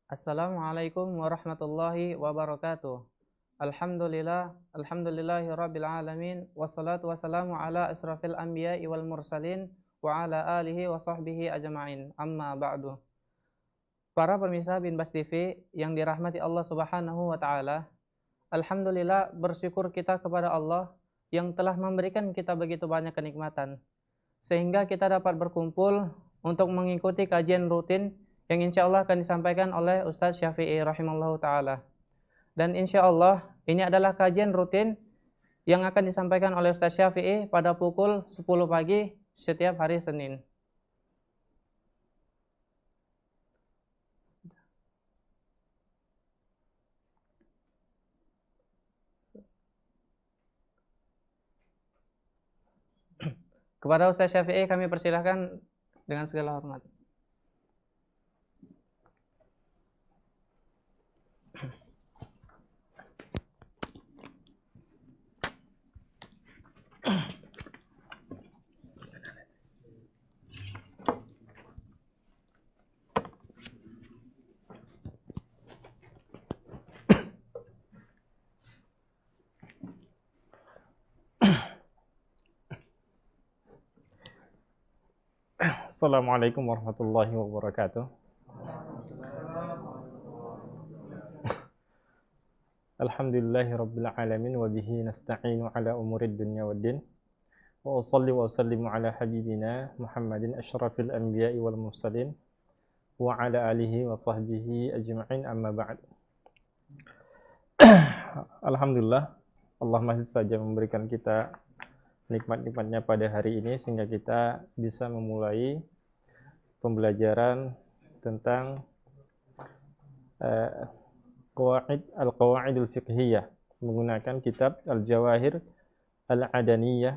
Assalamualaikum warahmatullahi wabarakatuh. Alhamdulillahi rabbil alamin, wassalatu wassalamu ala asrafil anbiya'i wal mursalin wa ala alihi wa sahbihi ajma'in. Amma ba'du. Para pemirsa Binbas TV yang dirahmati Allah Subhanahu wa taala, alhamdulillah, bersyukur kita kepada Allah yang telah memberikan kita begitu banyak kenikmatan sehingga kita dapat berkumpul untuk mengikuti kajian rutin yang insya Allah akan disampaikan oleh Ustadz Syafi'i rahimallahu ta'ala. Dan insya Allah ini adalah kajian rutin yang akan disampaikan oleh Ustadz Syafi'i pada pukul 10 pagi setiap hari Senin. Kepada Ustadz Syafi'i kami persilahkan dengan segala hormat. Assalamualaikum warahmatullahi wabarakatuh. Alhamdulillahi rabbil alamin wa bihi nasta'inu ala umurid dunya waddin. Wa usalli wa usallimu ala habibina Muhammadin asyrafil anbiya'i wal mursalin wa ala alihi wa sahbihi ajma'in, amma ba'd. Alhamdulillah, Allah masih saja memberikan kita nikmat-nikmatnya pada hari ini sehingga kita bisa memulai pembelajaran tentang Al-Qawaidul Fiqhiyah menggunakan kitab Al-Jawahir Al-Adaniyah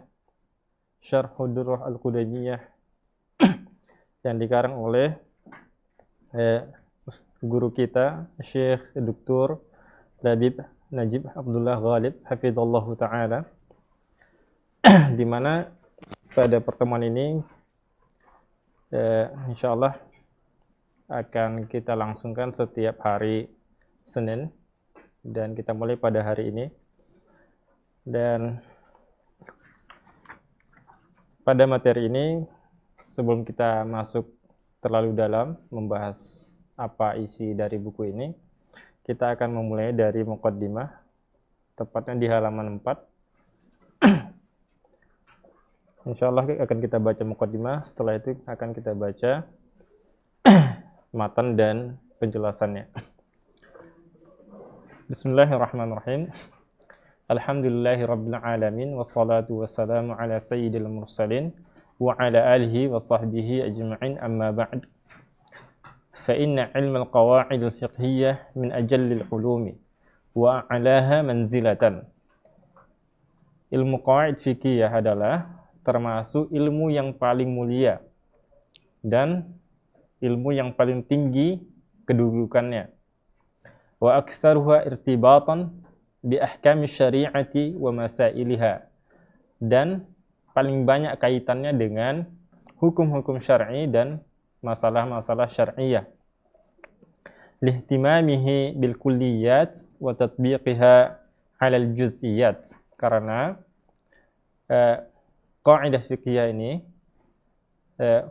Syarh Durrah Al-Qudamiyah yang dikarang oleh guru kita Syekh Dr. Labib Najib Abdullah Ghalib hafizallahu ta'ala, di mana pada pertemuan ini insyaallah akan kita langsungkan setiap hari Senin dan kita mulai pada hari ini. Dan pada materi ini, sebelum kita masuk terlalu dalam membahas apa isi dari buku ini, kita akan memulai dari muqaddimah, tepatnya di halaman 4. Insyaallah akan kita baca muqaddimah, setelah itu akan kita baca matan dan penjelasannya. Bismillahirrahmanirrahim. Alhamdulillahi rabbil alamin, wassalatu wassalamu ala sayyidil mursalin wa ala alihi wa sahbihi ajma'in, amma ba'd. Fa inna ilma al-qawa'id al-fiqhiyyah min ajallil ulumi wa a'laha manzilatan. Ilmu qawaid fiqhiyah adalah termasuk ilmu yang paling mulia dan ilmu yang paling tinggi kedudukannya. Wa aktsaruha irtibatan bi ahkami syari'ati wa masailiha, dan paling banyak kaitannya dengan hukum-hukum syar'i dan masalah-masalah syar'iyah. Lihtimamihi bil kulliyat wa tatbiqiha 'ala al juz'iyat, karena kaidah fikih ini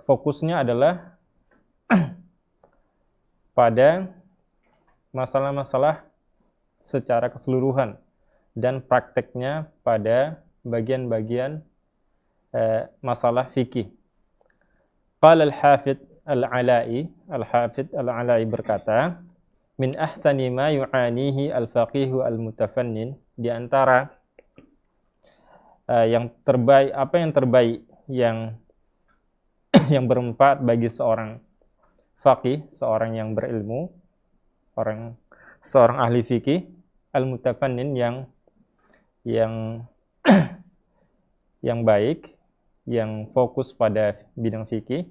fokusnya adalah pada masalah-masalah secara keseluruhan dan prakteknya pada bagian-bagian masalah fikih. Qala al-Hafidz Al-Alai berkata, min ahsani ma yu'anihi al-faqihu al-mutafannin, di antara yang terbaik, apa yang terbaik yang bermanfaat bagi seorang faqih, seorang yang berilmu, seorang ahli fikih, al-mutafannin, yang baik, yang fokus pada bidang fikih,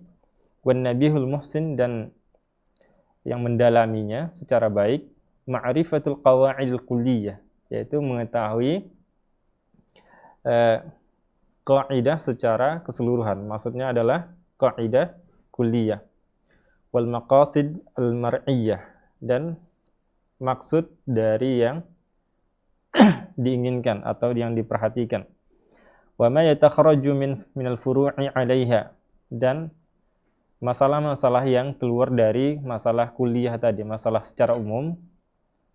wan nabihul muhsin, dan yang mendalaminya secara baik, ma'rifatul qawaidil kulliyah, yaitu mengetahui kaidah secara keseluruhan. Maksudnya adalah kaidah kulliyah. Wal maqasid al mar'iyah, dan maksud dari yang diinginkan atau yang diperhatikan. Wa ma yatakharaju minal furu'i 'alaiha, dan masalah-masalah yang keluar dari masalah kuliah tadi, masalah secara umum.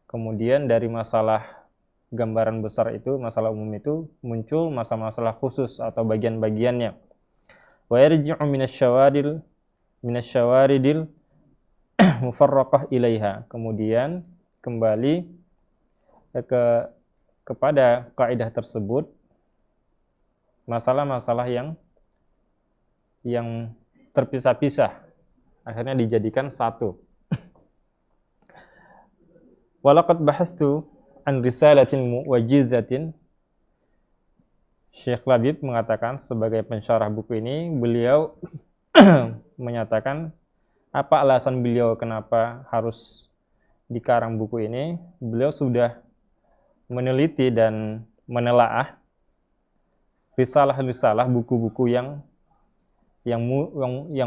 Kemudian dari masalah gambaran besar itu, masalah umum itu muncul masalah-masalah khusus atau bagian-bagiannya. Wa yarji'u minasyawaridil mufarraqah ilaiha. Kemudian kembali kepada kaidah tersebut, masalah-masalah yang terpisah-pisah akhirnya dijadikan satu. Walaqad bahastu an risalatin muwajizatin. Syekh Labib mengatakan sebagai pensyarah buku ini, beliau menyatakan apa alasan beliau kenapa harus dikarang buku ini. Beliau sudah meneliti dan menelaah risalah-risalah, buku-buku yang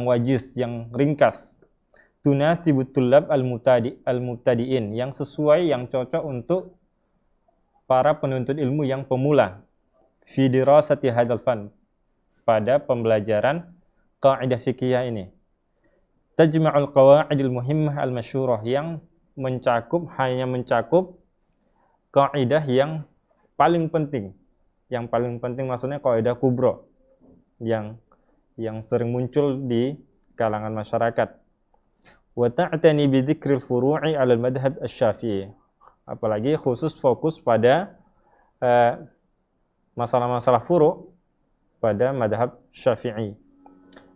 wajiz, yang ringkas, tunasibut tullab al-mubtadi'in, yang sesuai, yang cocok untuk para penuntut ilmu yang pemula, fi dirasati hadzal fan, pada pembelajaran kaidah fikih ini. Tajma'ul qawaidil muhimmah al-masyhurah, yang hanya mencakup kaidah yang paling penting. Yang paling penting maksudnya kaidah kubra yang sering muncul di kalangan masyarakat. Wa ta'tani bi dzikril furu'i 'ala al-madhhab asy-Syafi'i. Apalagi khusus fokus pada masalah-masalah furu' pada madhab Syafi'i.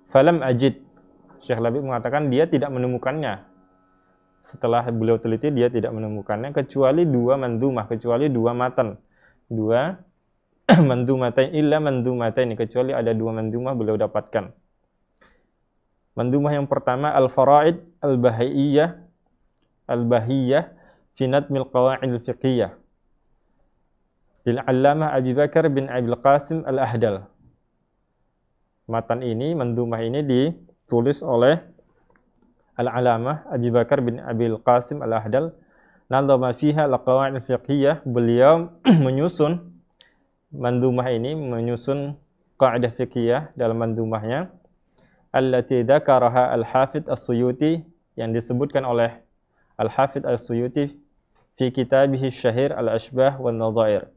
Falam ajid, Syekh Labib mengatakan dia tidak menemukannya. Setelah beliau teliti, dia tidak menemukannya kecuali dua mandumah, kecuali dua matan. Dua mandumatain, illa mandumatain, kecuali ada dua mandumah beliau dapatkan. Mandumah yang pertama al-faraid al-bahiyyah fi nadmil qawaid al-fiqhiyah lil 'allamah Abi Bakar bin Abil Qasim al-Ahdal. Matan ini, mandumah ini ditulis oleh Al-'Alamah Abi Bakar bin Abil Qasim al-Ahdal. Nadhama fiha al-qawaid al-fiqhiyah. Beliau menyusun mandumah ini, menyusun kaidah fiqhiyah dalam mandumahnya, allati dzakaraha al-Hafidz as-Suyuti, yang disebutkan oleh Al-Hafidz as-Suyuti fi kitabih syahir al-Ashbah wan Nadhair.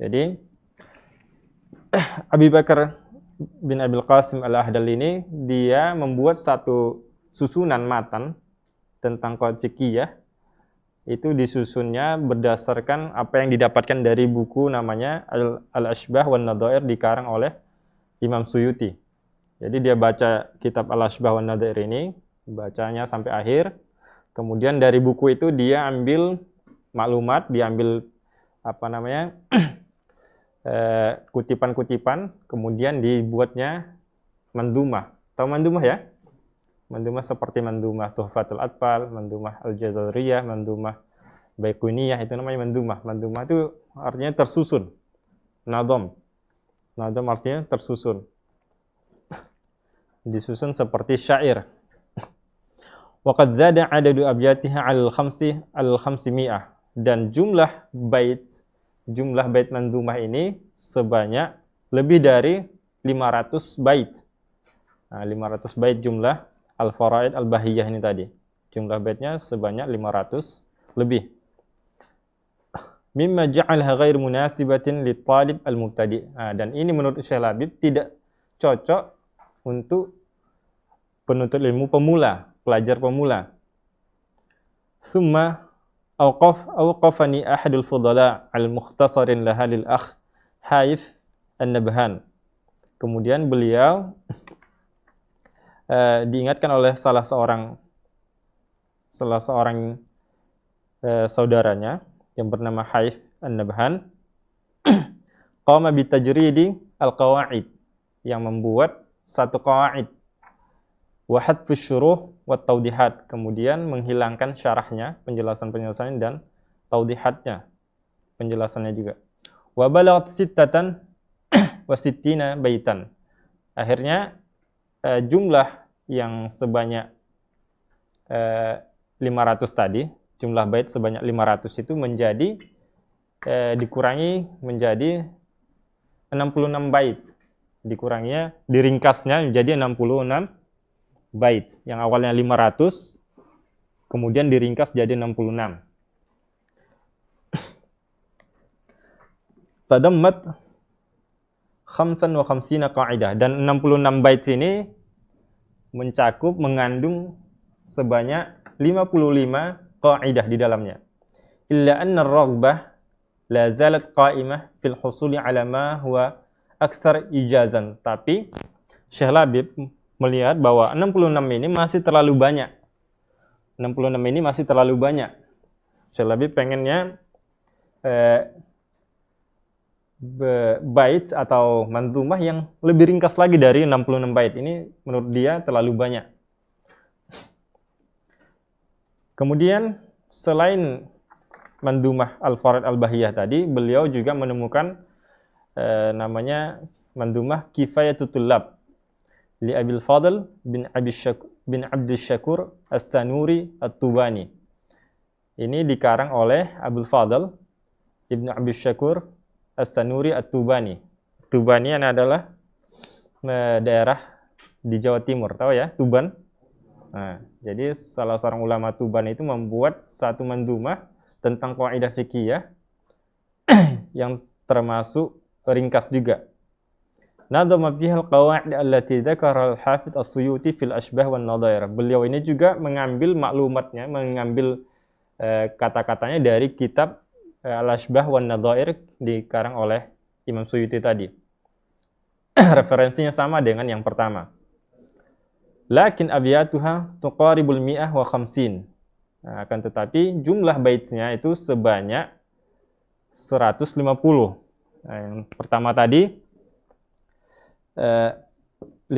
Jadi Abi Bakar bin Abil Qasim al-Ahdal ini, dia membuat satu susunan matan tentang kaidah fiqhiyah. Itu disusunnya berdasarkan apa yang didapatkan dari buku namanya Al-Ashbah wan Nadhair, dikarang oleh Imam Suyuti. Jadi dia baca kitab Al-Ashbah wan Nadhair ini, bacanya sampai akhir. Kemudian dari buku itu dia ambil maklumat, diambil kutipan-kutipan, kemudian dibuatnya mandumah. Tahu mandumah ya? Mandumah seperti mandumah Tuhfatul Atfal, mandumah Al-Jazariyah, mandumah Baiquniyah, itu namanya mandumah. Mandumah itu artinya tersusun. Nadham artinya tersusun. Disusun seperti syair. Wa qad zada 'adadu abyatiha al-500, dan jumlah bait mandumah ini sebanyak lebih dari 500 bait. Nah, 500 bait jumlah Al-Faraid Al-Bahiyyah ini tadi. Jumlah baitnya sebanyak 500 lebih. Mimma ja'alha ghair munasibatin lit-talib al-mubtadi'. Nah, dan ini menurut Syekh Labib tidak cocok untuk penuntut ilmu pemula, pelajar pemula. Summa awqafani ahadul fudala al-mukhtasarin laha lil akh Haif An-Nabhan. Kemudian beliau diingatkan oleh salah seorang saudaranya yang bernama Haif An-Nabhan, qama bitajridi al-qawaid, yang membuat satu qawaid, wa hadfu syuruh wa tawdihat, kemudian menghilangkan syarahnya, penjelasan-penjelasannya, dan tawdihatnya, penjelasannya juga. Wa balaghat sittatan wa sittina baitan. Akhirnya jumlah yang sebanyak 50 500 tadi, jumlah bait sebanyak 500 itu menjadi dikurangi menjadi 66 bait. Dikuranginya, diringkasnya menjadi 66 bait. Yang awalnya 500, kemudian diringkas jadi 66. Tadammat 55 qa'idah. Dan 66 bait ini mengandung sebanyak 55 qa'idah di dalamnya. Illa anna ar-raghbah la zalat qa'imah fil husuli ala ma huwa akthar ijazan. Tapi Syekh Labib melihat bahwa 66 ini masih terlalu banyak. 66 ini masih terlalu banyak. Syekh Labib pengennya bait atau manzumah yang lebih ringkas lagi dari 66 bait. Ini menurut dia terlalu banyak. Kemudian selain manzumah Al-Farid Al-Bahiyah tadi, beliau juga menemukan namanya manzumah Kifayatul Tullab li Abil Fadl bin Abdul Syakur As-Sanuri At-Tubani. Ini dikarang oleh Abul Fadl Ibn Abdul Syakur As-Sanuri At-Tubani. Tubani adalah daerah di Jawa Timur, tahu ya, Tuban. Nah, jadi salah seorang ulama Tuban itu membuat satu manzumah tentang qaidah fikih yang termasuk ringkas juga. Nadhama fiha al-qawaid allati dzakara al-Hafidz As-Suyuti fil Ashbah wan Nadhair. Beliau ini juga mengambil maklumatnya, mengambil kata-katanya dari kitab Al-Ashbah wan Nadhair dikarang oleh Imam Suyuti tadi. Referensinya sama dengan yang pertama. Lakin abyatuha tuqaribul mi'ah wa khamsin. Nah, akan tetapi jumlah baitnya itu sebanyak 150. Nah, yang pertama tadi 500,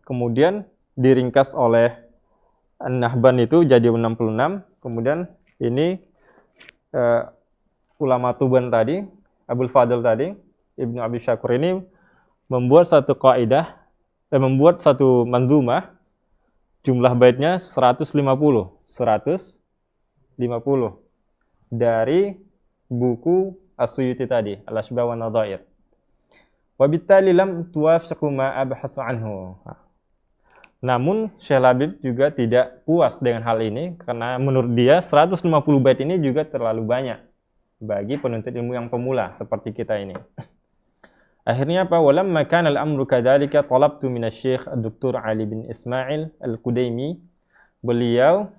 kemudian diringkas oleh An-Nahban itu jadi 66, kemudian ini ulama Tuban tadi, Abul Fadl tadi, Ibnu Abi Syakur ini membuat satu kaidah, membuat satu manzumah, jumlah baitnya 150 dari buku As-Suyuti tadi, Al-Ashbah wan Nadhair. Wabittali lam tuwafiqu ma abhathu anhu. Namun Syekh Labib juga tidak puas dengan hal ini karena menurut dia 150 bait ini juga terlalu banyak bagi penuntut ilmu yang pemula seperti kita ini. Akhirnya apa? Walamma kana al-amru kadzalika talabtu min asy-Syaikh Dr. Ali bin Ismail Al-Qudaimi. Beliau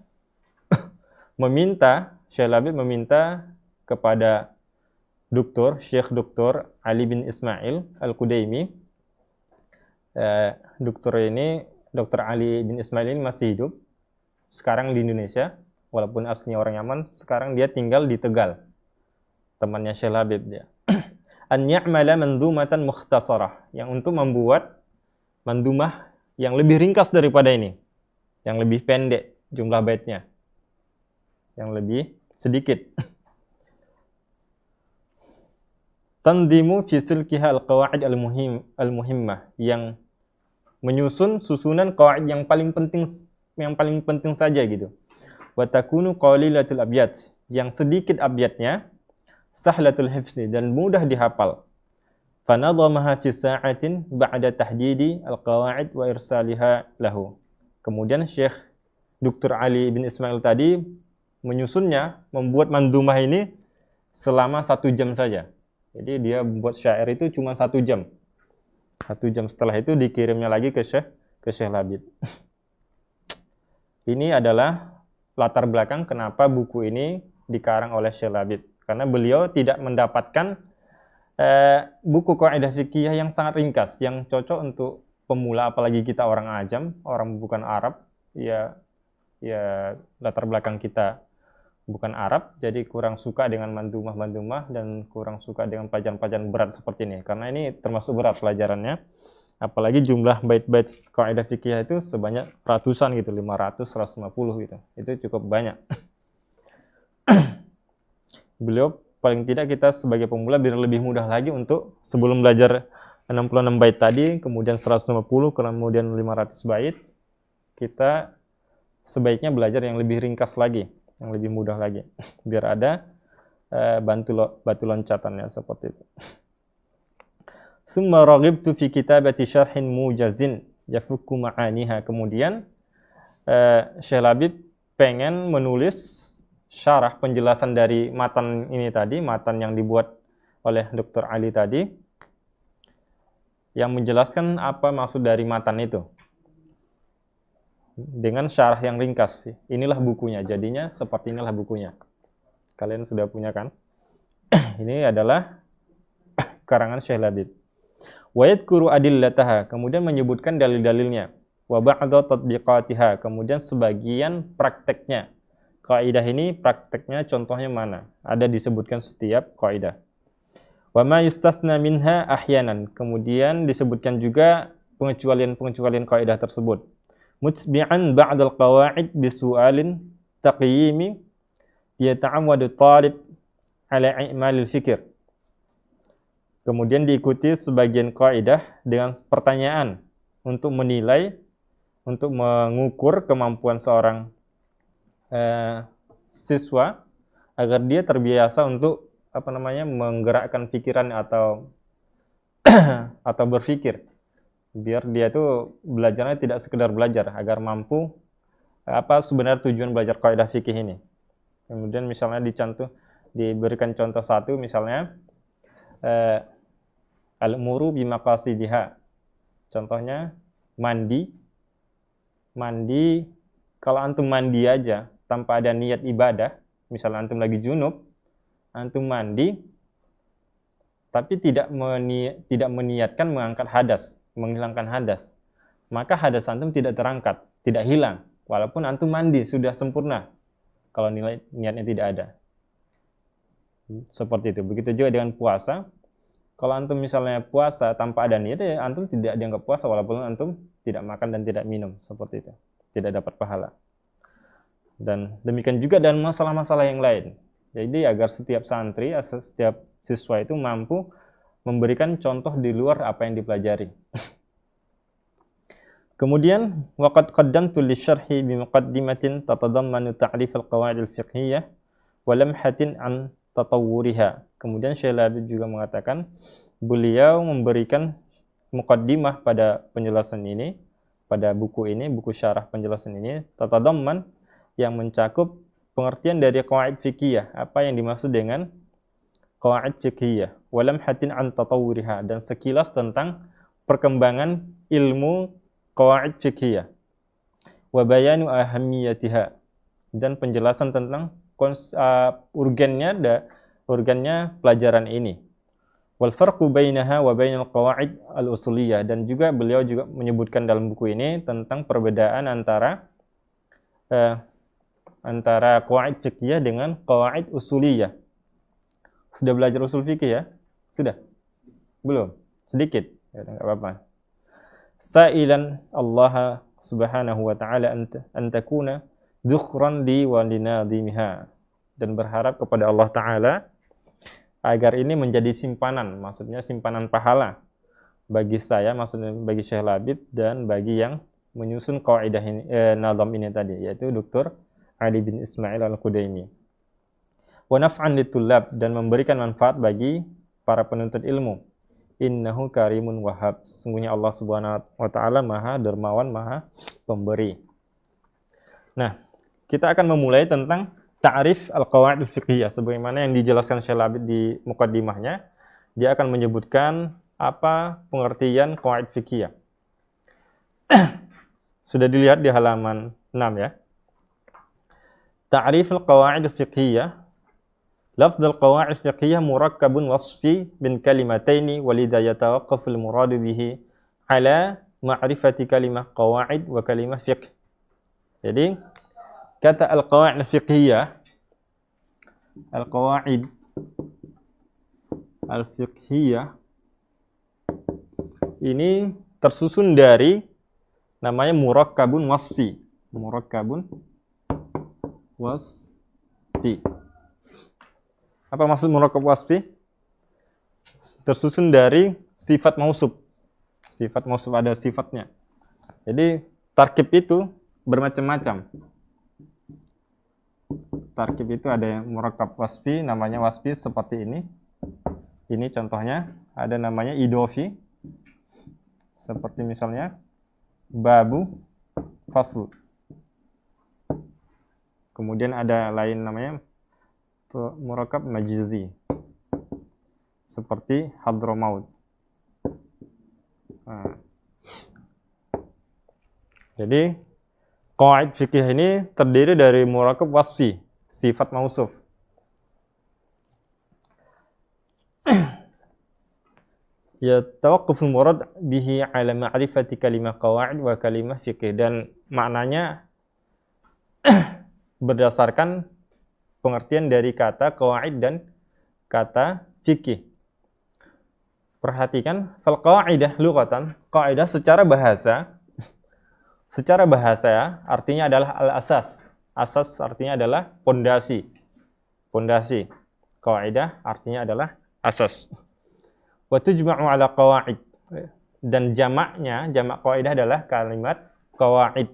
Syekh Labib meminta kepada Syekh Dr. Ali bin Ismail Al-Qudaimi. Dr. Ali bin Ismail ini masih hidup sekarang di Indonesia, walaupun aslinya orang Yaman, sekarang dia tinggal di Tegal. Temannya Syekh Labib dia. An ya'mala manzumatan mukhtasarah, yang untuk membuat manzumah yang lebih ringkas daripada ini, yang lebih pendek jumlah baitnya, yang lebih sedikit. Tanzimu fi silkiha al-qawaid al-muhimmah, yang menyusun susunan qawaid yang paling penting saja gitu. Wa takunu qalilatul abyat, yang sedikit abyatnya, sahlatul hifzi, dan mudah dihafal. Fanadhamaha fi sa'atin ba'da tahdidi al-qawaid wa irsaliha lahu. Kemudian Syekh Dr. Ali bin Ismail tadi menyusunnya, membuat manzumah ini selama 1 jam saja. Jadi dia membuat syair itu cuma 1 jam. 1 jam setelah itu dikirimnya lagi ke Syekh Labib. Ini adalah latar belakang kenapa buku ini dikarang oleh Syekh Labib. Karena beliau tidak mendapatkan buku kaidah fikih yang sangat ringkas, yang cocok untuk pemula, apalagi kita orang ajam, orang bukan Arab, ya latar belakang kita bukan Arab, jadi kurang suka dengan manzumah dan kurang suka dengan pelajaran-pelajaran berat seperti ini. Karena ini termasuk berat pelajarannya, apalagi jumlah bait-bait kaidah fikih itu sebanyak ratusan gitu, 500, 150 gitu. Itu cukup banyak. Beliau paling tidak kita sebagai pemula biar lebih mudah lagi untuk sebelum belajar 66 bait tadi, kemudian 150, kemudian 500 bait, kita sebaiknya belajar yang lebih ringkas lagi, yang lebih mudah lagi, biar ada batu loncatannya seperti itu. Summa raghibtu fi kitabati syarhin mujazin yafukku ma'aniha. Kemudian Syekh Labib pengen menulis syarah penjelasan dari matan ini tadi, matan yang dibuat oleh Dr. Ali tadi, yang menjelaskan apa maksud dari matan itu dengan syarah yang ringkas. Inilah bukunya, jadinya seperti inilah bukunya. Kalian sudah punya kan? Ini adalah karangan Syekh Labib. Wa yadhkuru adillataha, kemudian menyebutkan dalil-dalilnya. Wa ba'dha tatbiqatiha, kemudian sebagian prakteknya. Kaidah ini prakteknya contohnya mana? Ada disebutkan setiap kaidah. Wa ma yustathna minha ahyanan, kemudian disebutkan juga pengecualian-pengecualian kaidah tersebut. Mutsbi'an ba'dal qawaid bisu'alin taqyimi yata'awwadu talib ala i'malil fikir. Kemudian diikuti sebagian kaidah dengan pertanyaan untuk menilai, untuk mengukur kemampuan seorang siswa agar dia terbiasa untuk menggerakkan pikiran atau atau berpikir, biar dia itu belajarnya tidak sekedar belajar, agar mampu apa sebenarnya tujuan belajar kaidah fikih ini. Kemudian misalnya diberikan contoh satu, misalnya al-umuru bimaqasidiha. Contohnya mandi, kalau antum mandi aja tanpa ada niat ibadah, misalnya antum lagi junub, antum mandi tapi tidak meniatkan mengangkat hadas, menghilangkan hadas, maka hadas antum tidak terangkat, tidak hilang, walaupun antum mandi sudah sempurna kalau niatnya tidak ada. Seperti itu. Begitu juga dengan puasa. Kalau antum misalnya puasa tanpa ada niat, ya antum tidak dianggap puasa walaupun antum tidak makan dan tidak minum, seperti itu. Tidak dapat pahala. Dan demikian juga dengan masalah-masalah yang lain. Jadi agar setiap santri, setiap siswa itu mampu memberikan contoh di luar apa yang dipelajari. Kemudian waqad qaddamtu lisyarhi bi muqaddimatin tatadammanu ta'rif al-qawaid al-fiqhiyyah wa lamhatin an tatawwuriha. Kemudian Syekh Labib juga mengatakan beliau memberikan muqaddimah pada penjelasan ini, pada buku ini, buku syarah penjelasan ini, tatadamman, yang mencakup pengertian dari qawaid fiqhiyah, apa yang dimaksud dengan qawaid fiqhiyah, wa lamhatin an tatawwuriha, dan sekilas tentang perkembangan ilmu qawaid fiqhiyah, wa bayanu ahammiyatiha, dan penjelasan tentang urgennya pelajaran ini. Wal farqu bainaha wa bainal qawaid al-usuliyah, dan juga beliau juga menyebutkan dalam buku ini tentang perbedaan antara qawaid fiqhiyah dengan qawaid usuliyah. Sudah belajar usul fikih ya? Sudah? Belum? Sedikit? Ya, enggak apa-apa. Sa'ilan Allah subhanahu wa ta'ala an takuna dhukhran li wa linadhimiha, dan berharap kepada Allah Ta'ala agar ini menjadi simpanan, maksudnya simpanan pahala bagi saya, maksudnya bagi Syekh Labib dan bagi yang menyusun kaidah ini, nazam ini tadi, yaitu Dr. Ali bin Ismail Al-Qudaimi. Wa naf'an litullab, dan memberikan manfaat bagi para penuntut ilmu. Innahu karimun wahhab, sesungguhnya Allah Subhanahu wa Ta'ala Maha dermawan, Maha pemberi. Nah, kita akan memulai tentang ta'rif al-qawaid al-fiqhiyah, sebagaimana yang dijelaskan Syekh Labib di muqaddimahnya. Dia akan menyebutkan apa pengertian qawaid fiqhiyah. Sudah dilihat di halaman 6 ya. Ta'rif al-qawaid al-fiqhiyah. Lafz al-qawaid al-fiqhiyah murakkabun wasfi min kalimataini, walidha yatawaqqafu al-muradu bihi ala ma'rifati kalimah qawaid wa kalimah fiqh. Jadi kata al-qawaid al-fiqhiyah, al-qawaid al-fiqhiyah ini tersusun dari namanya murakkabun wasfi. Murakkabun wasfi. Apa maksud murakkab wasfi? Tersusun dari sifat mausuf. Sifat mausuf ada sifatnya. Jadi tarkib itu bermacam-macam. tarkib itu ada yang murakkab wasfi, namanya wasfi seperti ini. Ini contohnya, ada namanya idofi. Seperti misalnya babu fasl. Kemudian ada lain namanya murakkab majzi. Seperti hadramaut. Nah. Jadi qawaid fikih ini terdiri dari murakkab wasfi, sifat mausuf. Ya tawaqquful murad bihi ala ma'rifati kalimah qawaid wa kalimah fikih, dan maknanya berdasarkan pengertian dari kata qawaid dan kata fikih. Perhatikan, fal qaidah lughatan, qaidah secara bahasa ya, artinya adalah al-asas. Asas artinya adalah pondasi. Pondasi. Qaidah artinya adalah asas. Wa tujma'u ala qawaid. Dan jamaknya, jamak qaidah adalah kalimat qawaid.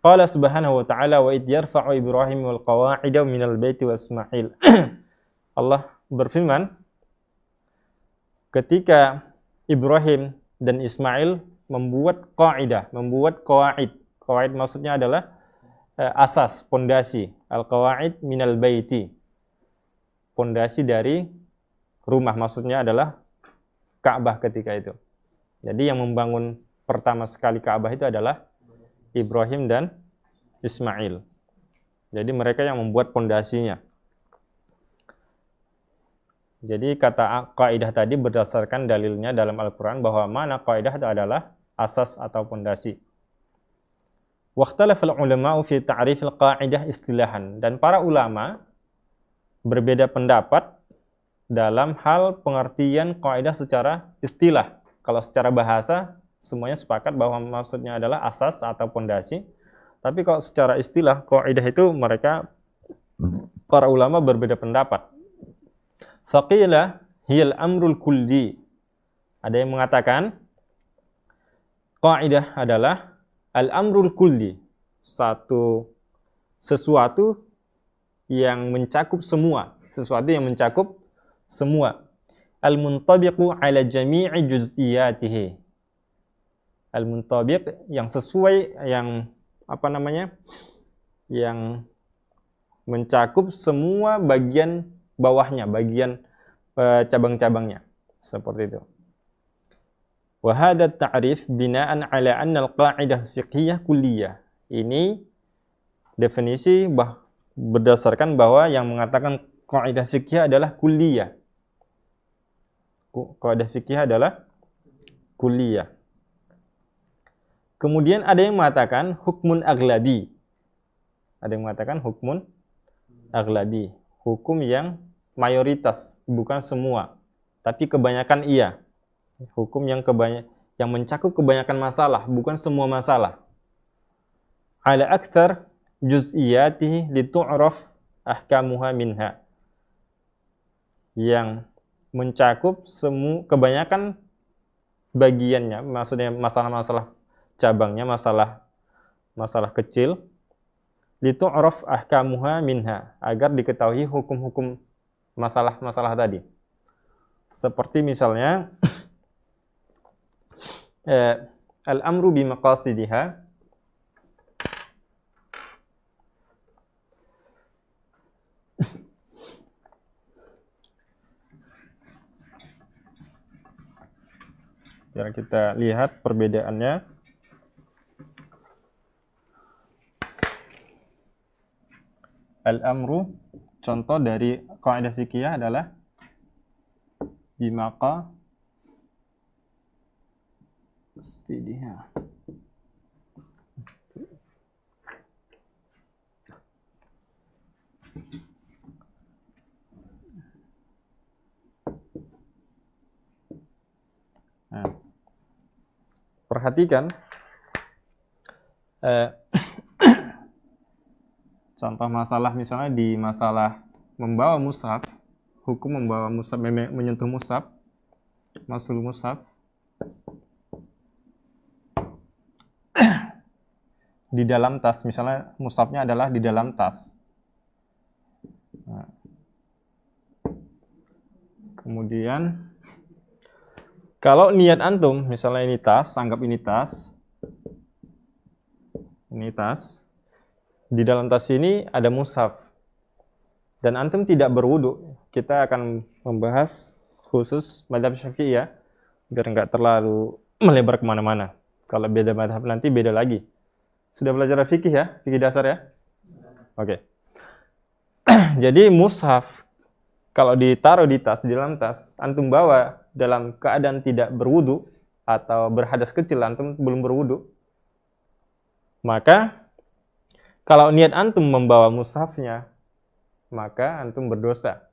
Qala subhanahu wa ta'ala wa id yarfa'u Ibrahim wal qawa'ida minal baiti wa Ismail. Allah berfirman, ketika Ibrahim dan Ismail membuat qaidah, membuat qawaid. Qawaid maksudnya adalah asas, pondasi. Al-qawaid minal baiti. Pondasi dari rumah, maksudnya adalah Ka'bah ketika itu. Jadi yang membangun pertama sekali Ka'bah itu adalah Ibrahim dan Ismail. Jadi mereka yang membuat pondasinya. Jadi kata kaidah tadi berdasarkan dalilnya dalam Al-Quran bahwa mana kaidah itu adalah asas atau pondasi. Waqtalafal ulama'u fi ta'rifil qaidah istilahan. Dan para ulama berbeda pendapat dalam hal pengertian kaidah secara istilah. Kalau secara bahasa semuanya sepakat bahwa maksudnya adalah asas atau pondasi. Tapi kalau secara istilah kaidah itu mereka para ulama berbeda pendapat. Faqila hiyal amrul kulli. Ada yang mengatakan kaidah adalah al-amrul kulli, sesuatu yang mencakup semua, sesuatu yang mencakup semua. Al-muntabiqu ala jami'i juz'iyatihi. Al-muntabiq yang sesuai, yang yang mencakup semua bagian bawahnya, bagian cabang-cabangnya, seperti itu. Wa hadha ta'rif bina'an 'ala anna al-qa'idah fiqhiyah kulliyah. Ini definisi berdasarkan bahwa yang mengatakan kaidah fikih adalah kulliyah. Kaidah fikih adalah kulliyah. Kemudian ada yang mengatakan hukmun aglabi. Ada yang mengatakan hukmun aglabi, hukum yang mayoritas, bukan semua, tapi kebanyakan iya. Hukum yang mencakup kebanyakan masalah, bukan semua masalah. Ala akthar juz'iyatihi litu'raf ahkamuha minha. Yang mencakup kebanyakan bagiannya, maksudnya masalah-masalah cabangnya, masalah kecil, litu'raf ahkamuha minha, agar diketahui hukum-hukum masalah-masalah tadi. Seperti misalnya al-amru bi maqasidiha. Biar kita lihat perbedaannya. Al-amru, contoh dari kaidah fikih adalah bi maqasidiha. Nah, perhatikan contoh masalah, misalnya di masalah membawa mushaf, hukum membawa mushaf, menyentuh mushaf, masul mushaf. Di dalam tas, misalnya mushafnya adalah di dalam tas. Kemudian kalau niat antum, misalnya ini tas, anggap ini tas. Ini tas. Di dalam tas ini ada mushaf. Dan antum tidak berwudu. Kita akan membahas khusus mazhab Syafi'i ya, biar nggak terlalu melebar kemana-mana. Kalau beda mazhab nanti beda lagi. Sudah belajar fikih ya, fikih dasar ya? Oke. Jadi mushaf kalau ditaruh di tas, di dalam tas, antum bawa dalam keadaan tidak berwudu atau berhadas kecil, antum belum berwudu, maka kalau niat antum membawa mushafnya, maka antum berdosa.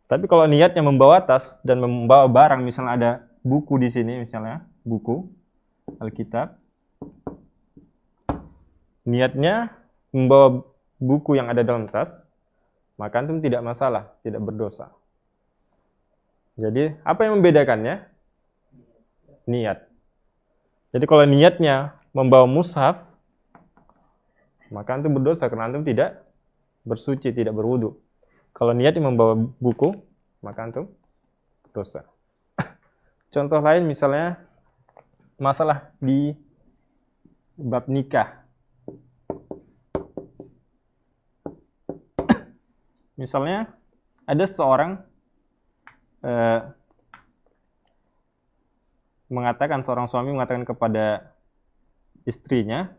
Tapi kalau niatnya membawa tas dan membawa barang, misalnya ada buku di sini, misalnya buku Alkitab, niatnya membawa buku yang ada dalam tas, maka antum tidak masalah, tidak berdosa. Jadi apa yang membedakannya? Niat. Jadi kalau niatnya membawa mushaf, maka antum berdosa karena antum tidak bersuci, tidak berwudu. Kalau niatnya membawa buku, maka antum berdosa. Contoh lain misalnya masalah di bab nikah. Misalnya ada seorang seorang suami mengatakan kepada istrinya,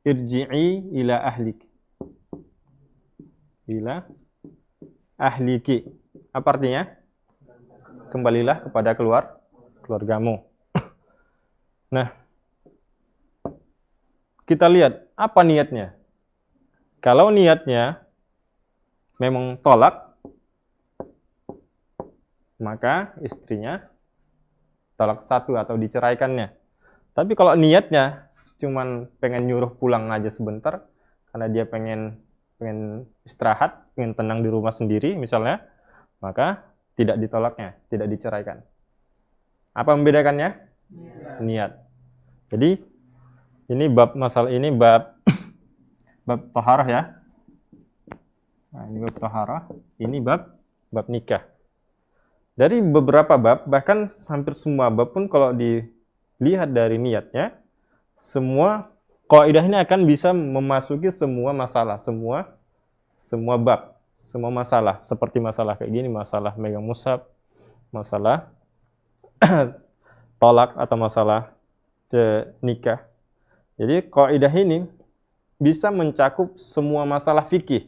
irji'i ila ahlik. Ila ahliki. Apa artinya? Kembalilah kepada keluargamu. Nah, kita lihat apa niatnya. Kalau niatnya memang tolak, maka istrinya tolak satu atau diceraikannya. Tapi kalau niatnya cuman pengen nyuruh pulang aja sebentar, karena dia pengen istirahat, pengen tenang di rumah sendiri misalnya, maka tidak ditolaknya, tidak diceraikan. Apa membedakannya? Niat. Jadi ini masalah ini bab taharah ya. Nah, ini bab taharah, ini bab nikah. Dari beberapa bab, bahkan hampir semua bab pun kalau dilihat dari niatnya, semua kaidah ini akan bisa memasuki semua masalah, semua bab, semua masalah, seperti masalah kayak gini, masalah megang mushaf, masalah tolak atau masalah nikah. Jadi kaidah ini bisa mencakup semua masalah fikih.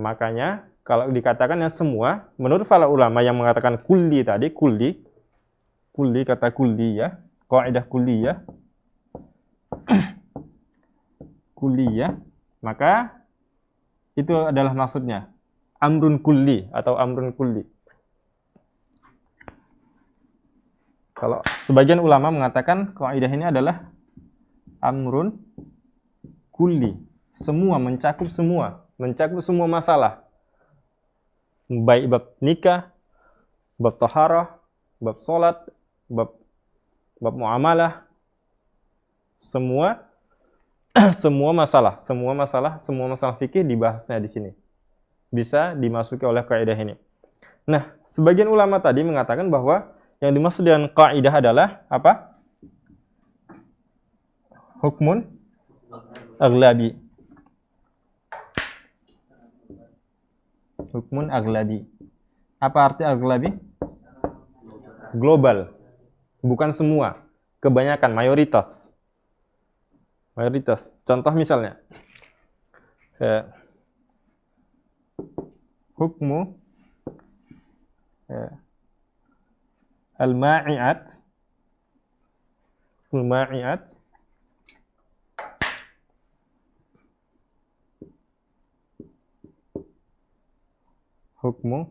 Makanya kalau dikatakan yang semua, menurut para ulama yang mengatakan kulli tadi, kulli kata kulli ya, kaidah kulliyah, kulliyah, maka itu adalah maksudnya amrun kulli atau amrun kulli. Kalau sebagian ulama mengatakan kaidah ini adalah amrun kulli, semua, mencakup semua masalah, baik bab nikah, bab taharah, bab salat, bab muamalah, semua masalah fikih dibahasnya di sini, bisa dimasuki oleh kaidah ini. Nah, sebagian ulama tadi mengatakan bahwa yang dimaksud dengan kaidah adalah apa? Hukmun aglabi. Hukmun aglabi. Apa arti aglabi? Global. Bukan semua. Kebanyakan, mayoritas. Contoh misalnya. Hukmu al-ma'i'at. Hukmu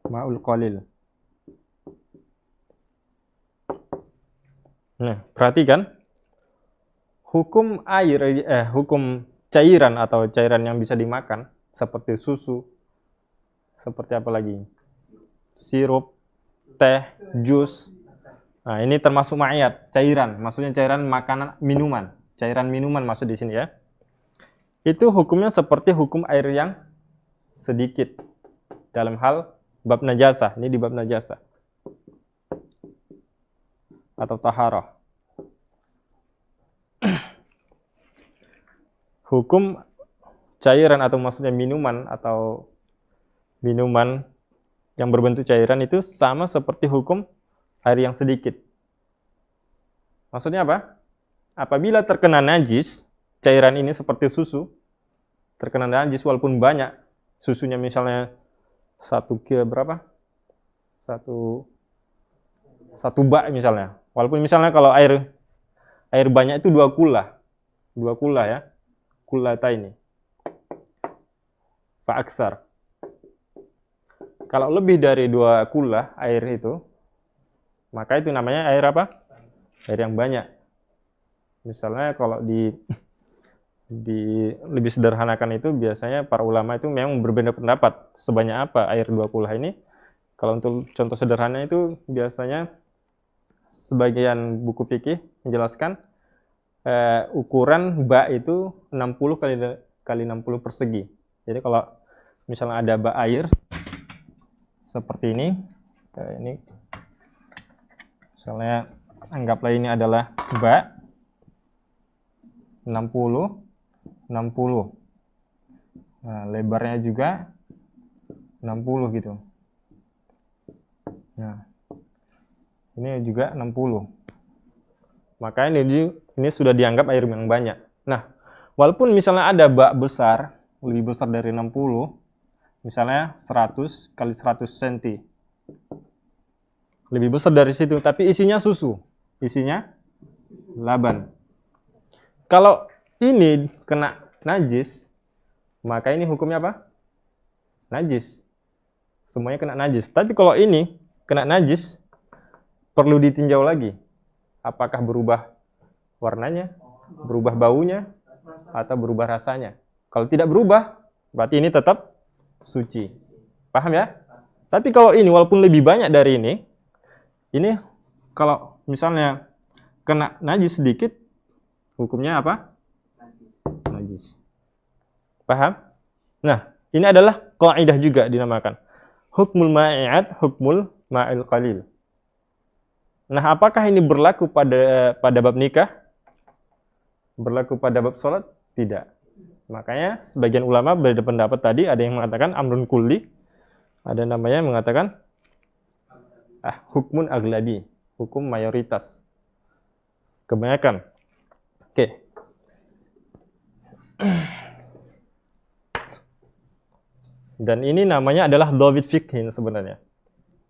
ma'ul qalil. Nah, perhatikan. Hukum hukum cairan atau cairan yang bisa dimakan seperti susu, seperti apa lagi? Sirup, teh, jus. Nah, ini termasuk ma'iyat, cairan. Maksudnya cairan makanan, minuman. Cairan minuman maksud di sini ya. itu hukumnya seperti hukum air yang sedikit dalam hal bab najasah. Ini di bab najasah atau taharah. Hukum cairan atau maksudnya minuman atau minuman yang berbentuk cairan itu sama seperti hukum air yang sedikit. Maksudnya apa? Apabila terkena najis, cairan ini seperti susu, terkena najis walaupun banyak, susunya misalnya satu bak misalnya. Walaupun misalnya kalau air banyak itu 2 kula ya, kulata ini, fa aksar. Kalau lebih dari 2 kula air itu, maka itu namanya air apa? Air yang banyak. Misalnya kalau di lebih sederhanakan itu biasanya para ulama itu memang berbeda pendapat sebanyak apa air 2 kula ini. Kalau untuk contoh sederhana itu biasanya sebagian buku fikih menjelaskan ukuran bak itu 60 kali 60 persegi. Jadi kalau misalnya ada bak air seperti ini misalnya anggaplah ini adalah bak 60. Nah, lebarnya juga 60 gitu. Nah, ini juga 60. Maka ini sudah dianggap air yang banyak. Nah, walaupun misalnya ada bak besar, lebih besar dari 60, misalnya 100 kali 100 cm. Lebih besar dari situ, tapi isinya susu. Isinya laban. Kalau ini kena najis, maka ini hukumnya apa? Najis. Semuanya kena najis. Tapi kalau ini kena najis, perlu ditinjau lagi. Apakah berubah warnanya, berubah baunya, atau berubah rasanya. Kalau tidak berubah, berarti ini tetap suci. Paham ya? Tapi kalau ini walaupun lebih banyak dari ini kalau misalnya kena najis sedikit, hukumnya apa? Najis. Paham? Nah, ini adalah kaidah juga dinamakan hukmul ma'i'at, hukmul ma'il qalil. Nah, apakah ini berlaku pada bab nikah? Berlaku pada bab salat? Tidak. Makanya sebagian ulama berbeda pendapat tadi, ada yang mengatakan amrun kulli, ada namanya mengatakan hukmun aglabi, hukum mayoritas. Kebanyakan. Oke. Dan ini namanya adalah dhabit fiqhin sebenarnya.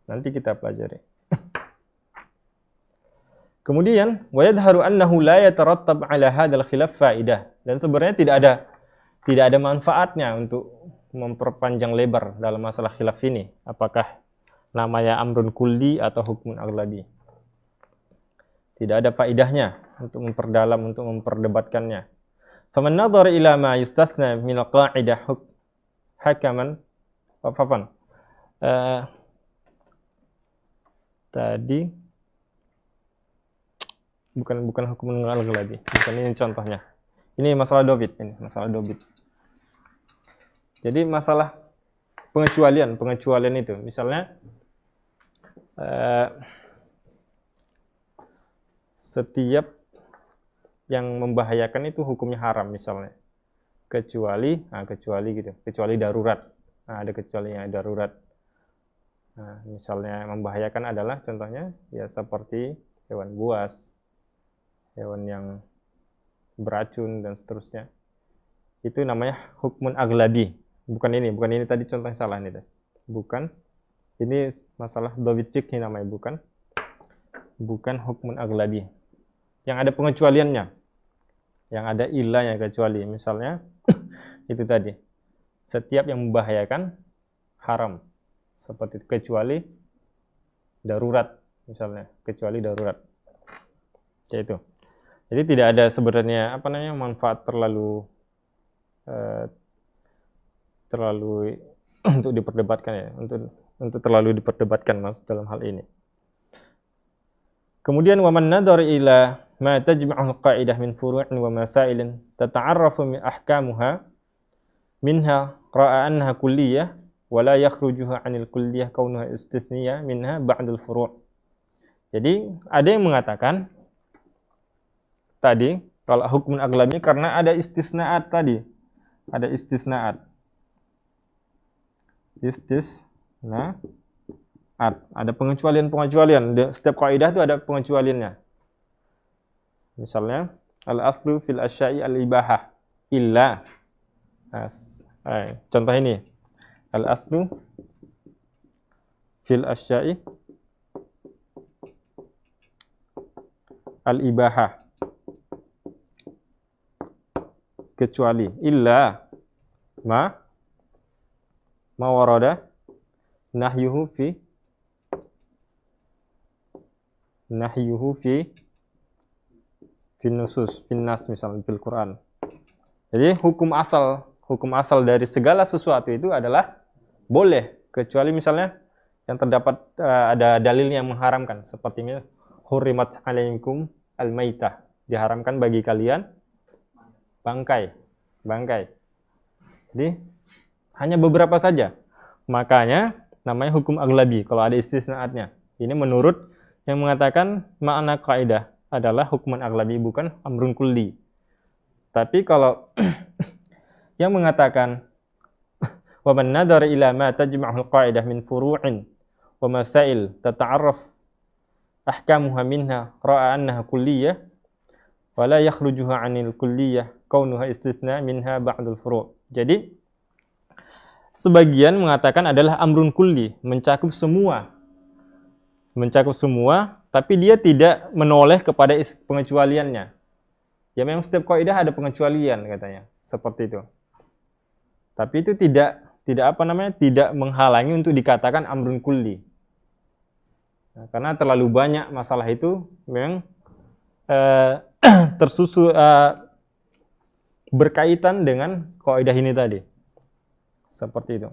Nanti kita pelajari. Kemudian wa yadharu annahu la yatarattab ala hadzal khilaf faidah. Dan sebenarnya tidak ada manfaatnya untuk memperpanjang lebar dalam masalah khilaf ini. Apakah namanya amrun kulli atau hukmun aglabi? Tidak ada faidahnya untuk memperdalam, untuk memperdebatkannya. Faman nadhara ila ma yustathna min al-qa'idah hakaman tadi bukan hukum al-aglabi. Bukan ini contohnya. Ini masalah dobit, Jadi masalah pengecualian itu, misalnya setiap yang membahayakan itu hukumnya haram misalnya. Kecuali darurat. Nah, ada kecualinya darurat. Nah, misalnya membahayakan adalah contohnya ya seperti hewan buas, hewan yang beracun dan seterusnya. Itu namanya hukmun aglabi. Bukan ini tadi contohnya salah nih. Bukan. Ini masalah dhabit fiqhi namanya, bukan hukmun aglabi. Yang ada pengecualiannya. Yang ada ilahnya kecuali. Misalnya itu tadi. Setiap yang membahayakan haram. Seperti itu. Kecuali darurat misalnya, kecuali darurat. Kayak itu. Jadi tidak ada sebenarnya manfaat terlalu untuk diperdebatkan ya, untuk terlalu diperdebatkan Mas dalam hal ini. Kemudian waman nadhar ila ma tajma'ul qa'idah min furu'in wa masailin tata'arrafu min ahkamuha minha ra'a annaha kulliyah wa la yakhrujuha 'anil kulliyah kaunuha istisniyah minha ba'dul furu'. Jadi ada yang mengatakan tadi kalau hukum aglabi karena ada istisnaat tadi. Ada istisnaat. Istisnaat. Ada pengecualian-pengecualian. Setiap kaidah itu ada pengecualiannya. Misalnya al-aslu fil asya'i al-ibahah illa. Contoh ini. Al-aslu fil asya'i al-ibahah. Kecuali illa ma warada nahyuhu fi nusus, finnas misalnya fil Quran. Jadi hukum asal dari segala sesuatu itu adalah boleh, kecuali misalnya yang terdapat ada dalil yang mengharamkan, seperti misalnya hurrimat alaikum al-maitah, diharamkan bagi kalian bangkai. Jadi hanya beberapa saja. Makanya namanya hukum aglabi kalau ada istisnaatnya. Ini menurut yang mengatakan makna kaidah adalah hukuman aglabi, bukan amrun kulli. Tapi kalau yang mengatakan wa man nadhara ila ma tajma'ul qaidah min furu'in wa masail tata'arraf ahkamuha minha ra'a annaha kulliyah wa la yakhrujuha 'anil kulliyah kaunuha istisna minha ba'dul furu'. Jadi sebagian mengatakan adalah amrun kulli, mencakup semua, tapi dia tidak menoleh kepada pengecualiannya. Ya memang setiap kaidah ada pengecualian katanya, seperti itu. Tapi itu tidak menghalangi untuk dikatakan amrun kulli. Nah, karena terlalu banyak masalah itu memang berkaitan dengan kaidah ini tadi. Seperti itu.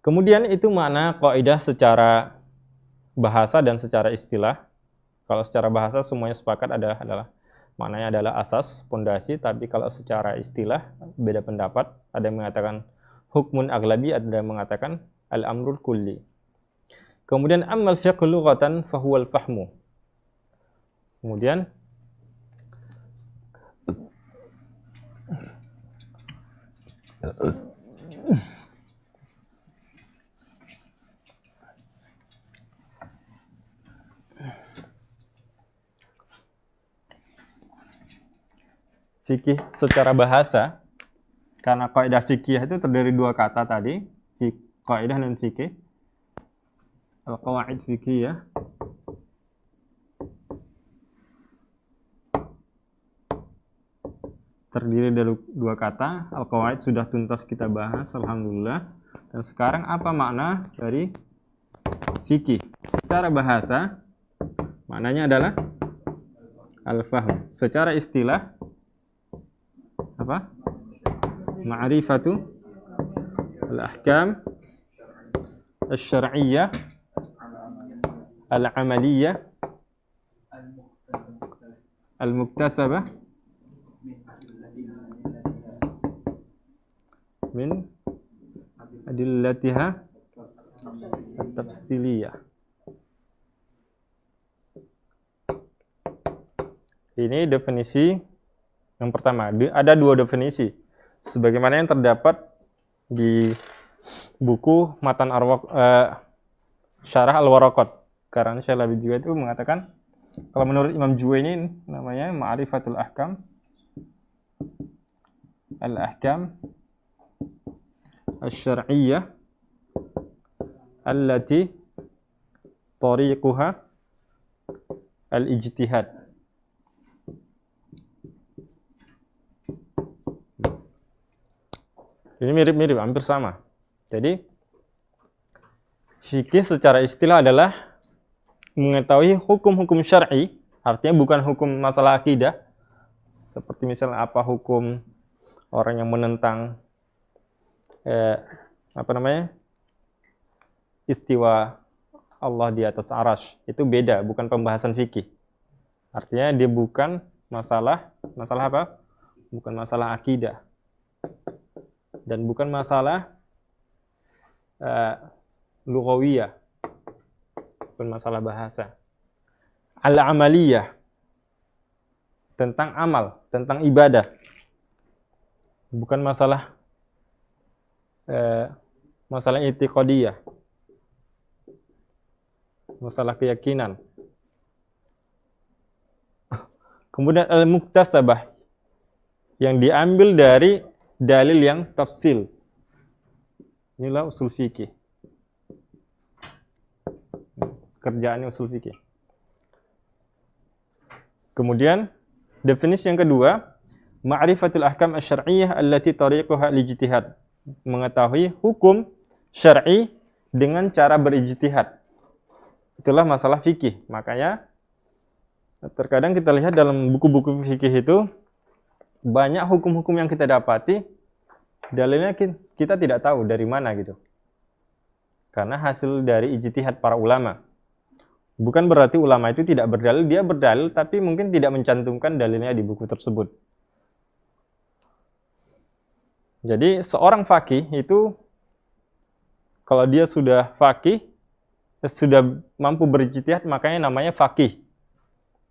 Kemudian itu makna kaidah secara bahasa dan secara istilah. Kalau secara bahasa semuanya sepakat adalah maknanya adalah asas, pondasi, tapi kalau secara istilah beda pendapat. Ada yang mengatakan hukmun aglabi, ada yang mengatakan al-amrul kulli. Kemudian ammal fiqh lughatan fahuwal fahmu. Kemudian fikih secara bahasa, karena kaidah fikih itu terdiri dua kata tadi, kaidah dan fikih. Al-qawaid fikih terdiri dari dua kata. Al-qawaid sudah tuntas kita bahas, alhamdulillah. Dan sekarang apa makna dari fikih? Secara bahasa maknanya adalah al-fahm. Secara istilah apa? Ma'rifatu al-ahkam al-syar'iyyah al-amaliyah al-muktasabah min adillatiha at-tafsiliyah. Ini definisi yang pertama. Ada dua definisi sebagaimana yang terdapat di buku Matan Syarah Al-Waraqat. Karena Syekh Labi juga itu mengatakan, kalau menurut Imam Juwaini namanya Ma'rifatul Ahkam Al-Ahkam Al-Syar'iyyah Allati Tariquha Al-Ijtihad. Ini mirip-mirip, hampir sama. Jadi fikih secara istilah adalah mengetahui hukum-hukum syar'i, artinya bukan hukum masalah akidah, seperti misalnya apa hukum orang yang menentang istiwa Allah di atas arasy, itu beda, bukan pembahasan fikih. Artinya dia bukan masalah apa? Bukan masalah akidah. Dan bukan masalah lughawiyah. Bukan masalah bahasa. Al-amaliyah. Tentang amal, tentang ibadah. Bukan masalah masalah i'tiqadiyah. Masalah keyakinan. Kemudian al-muktasabah, yang diambil dari dalil yang tafsil. Inilah usul fikih. Kerjaannya usul fikih. Kemudian definisi yang kedua, ma'rifatul ahkam asy-syar'iyyah allati tariquha al-ijtihad. Mengetahui hukum syar'i dengan cara berijtihad. Itulah masalah fikih. Makanya terkadang kita lihat dalam buku-buku fikih itu banyak hukum-hukum yang kita dapati dalilnya kita tidak tahu dari mana gitu. Karena hasil dari ijtihad para ulama. Bukan berarti ulama itu tidak berdalil, dia berdalil tapi mungkin tidak mencantumkan dalilnya di buku tersebut. Jadi seorang faqih itu kalau dia sudah faqih, sudah mampu berijtihad, makanya namanya faqih.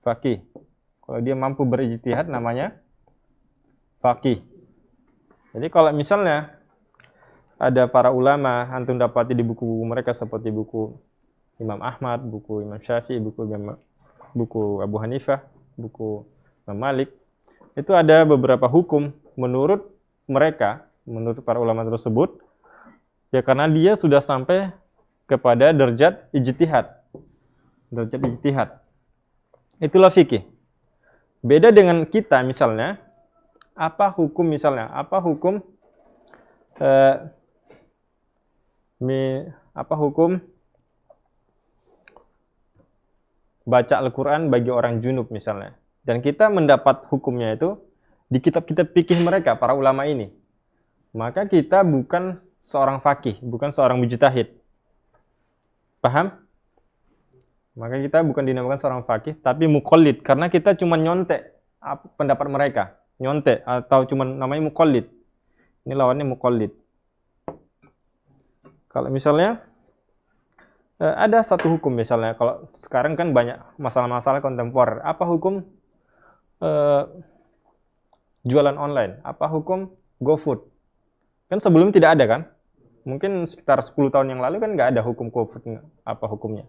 Faqih. Kalau dia mampu berijtihad namanya faqih. Jadi kalau misalnya ada para ulama antum dapati di buku mereka seperti buku Imam Ahmad, buku Imam Syafi'i, buku Abu Hanifah, buku Imam Malik, itu ada beberapa hukum menurut mereka, menurut para ulama tersebut, ya karena dia sudah sampai kepada derajat ijtihad. Derajat ijtihad. Itulah fikih. Beda dengan kita misalnya, apa hukum misalnya? Apa hukum baca Al-Quran bagi orang junub misalnya. Dan kita mendapat hukumnya itu di kitab-kitab fikih mereka, para ulama ini. Maka kita bukan seorang faqih, bukan seorang mujtahid. Paham? Maka kita bukan dinamakan seorang faqih, tapi muqallid. Karena kita cuma nyontek pendapat mereka. Nyontek, atau cuma namanya muqallid. Ini lawannya muqallid. Kalau misalnya ada satu hukum misalnya, kalau sekarang kan banyak masalah-masalah kontemporer. Apa hukum jualan online? Apa hukum GoFood? Kan sebelum tidak ada kan? Mungkin sekitar 10 tahun yang lalu kan nggak ada hukum GoFood. Apa hukumnya?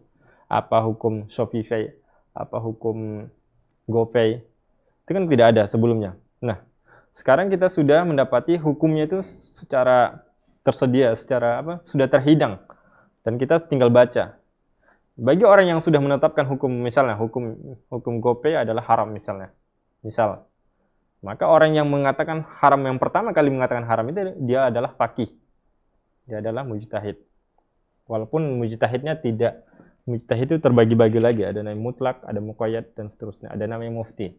Apa hukum Shopify? Apa hukum GoPay? Itu kan tidak ada sebelumnya. Nah, sekarang kita sudah mendapati hukumnya itu secara tersedia, secara sudah terhidang. Dan kita tinggal baca. Bagi orang yang sudah menetapkan hukum, misalnya hukum GoPay adalah haram misalnya. Misal. Maka orang yang mengatakan haram, yang pertama kali mengatakan haram itu dia adalah faqih. Dia adalah mujtahid. Walaupun mujtahidnya tidak, mujtahid itu terbagi-bagi lagi, ada namanya mutlak, ada muqayyad dan seterusnya, ada namanya mufti.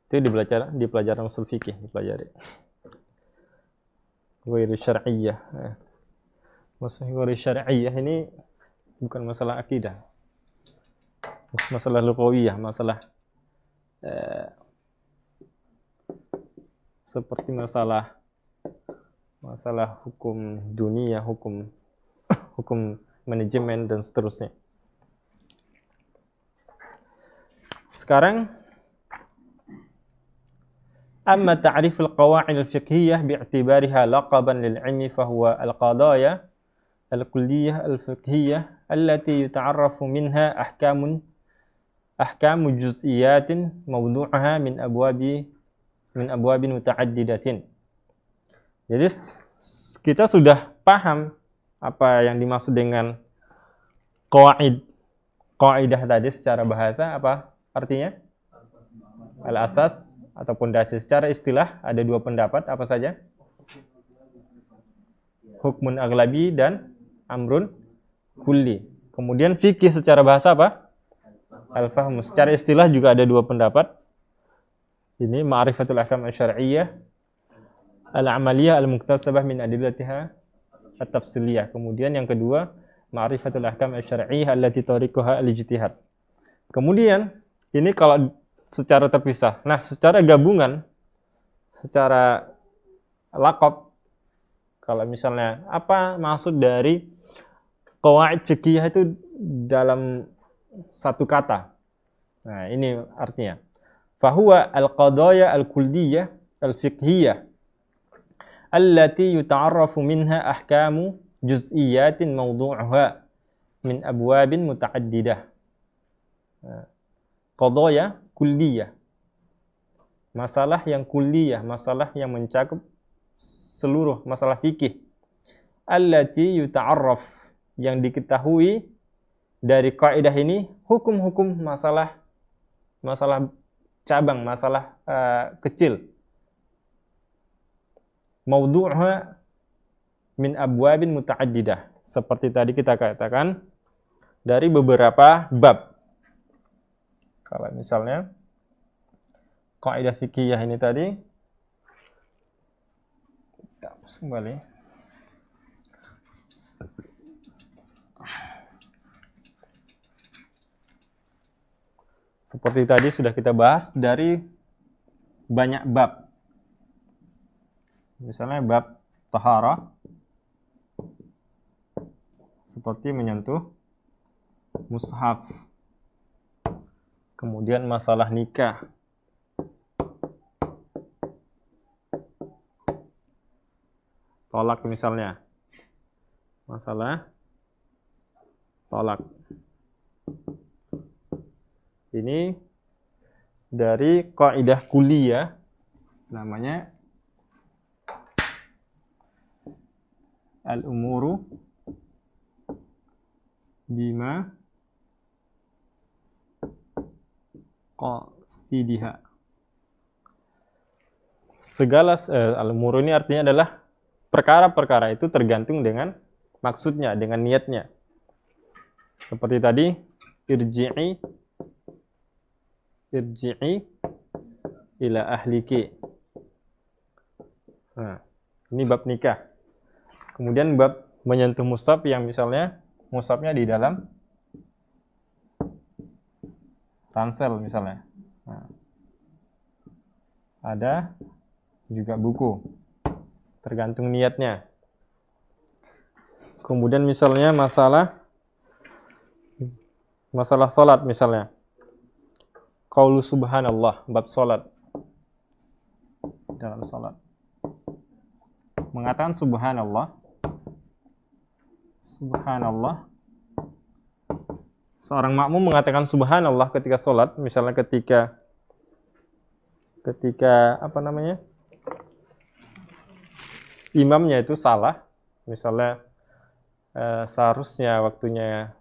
Itu di pelajaran usul fikih dipelajari. Ghairu syar'iyyah. Masalah ghairu syar'iyyah ini bukan masalah akidah. Masalah lughawiyah, masalah seperti masalah hukum dunia, hukum manajemen dan seterusnya. Sekarang amma ta'rif al-qawa'id al-fiqhiyyah bi'tibariha laqaban lil'ilmi fahuwa al-qadaya al-kulliyah al-fiqhiyyah allati yuta'arrafu minha ahkamu juz'iyatin mawdu'aha min abwabin muta'addidatin. Jadi kita sudah paham apa yang dimaksud dengan qaidah tadi secara bahasa, apa artinya? Al-asas ataupun dasar. Secara istilah ada dua pendapat, apa saja? Hukmun aghlabi dan amrun kulli. Kemudian fikih secara bahasa apa? Al-fahm. Secara istilah juga ada dua pendapat. Ini ma'rifatul ahkam asy-syar'iyyah al-amaliyah al-muktasabah min adillatiha at-tafsiliyah. Kemudian yang kedua, ma'rifatul ahkam asy-syar'iyyah allati tariquha al-ijtihad. Kemudian Ini kalau secara terpisah. Nah, secara gabungan, secara laqab, kalau misalnya apa maksud dari qawaid fiqhiyah itu dalam satu kata. Nah, ini artinya. Fahuwa al-qadaya al-kulliyah al-fiqhiyah allati yuta'arrafu minha ahkamu juz'iyatin mawdu'uha min abwabin muta'addidah. Qadaya kulliyah. Masalah yang kulliyah, masalah yang mencakup seluruh masalah fikih. Allati yuta'arraf, yang diketahui dari kaidah ini hukum-hukum masalah cabang, masalah kecil. Mawdu'ha min abwabin muta'addidah. Seperti tadi kita katakan dari beberapa bab. Kalau misalnya kaidah fikih ini tadi, kita hapus kembali. Seperti tadi sudah kita bahas dari banyak bab. Misalnya bab taharah, seperti menyentuh mushaf. Kemudian masalah nikah. Tolak misalnya. Masalah tolak. Ini dari kaidah kulliyah, namanya al-umuru bima qasidiha. Segala al-umuru ini artinya adalah perkara-perkara itu tergantung dengan maksudnya, dengan niatnya. Seperti tadi, irji'i ila ahliki. Nah, ini bab nikah. Kemudian bab menyentuh mushaf, yang misalnya mushafnya di dalam ransel misalnya. Nah, ada juga buku. Tergantung niatnya. Kemudian misalnya masalah salat misalnya. Qaulu subhanallah, bab salat. Dalam salat. Mengatakan subhanallah. Subhanallah. Seorang makmum mengatakan subhanallah ketika salat, misalnya ketika imamnya itu salah, misalnya seharusnya waktunya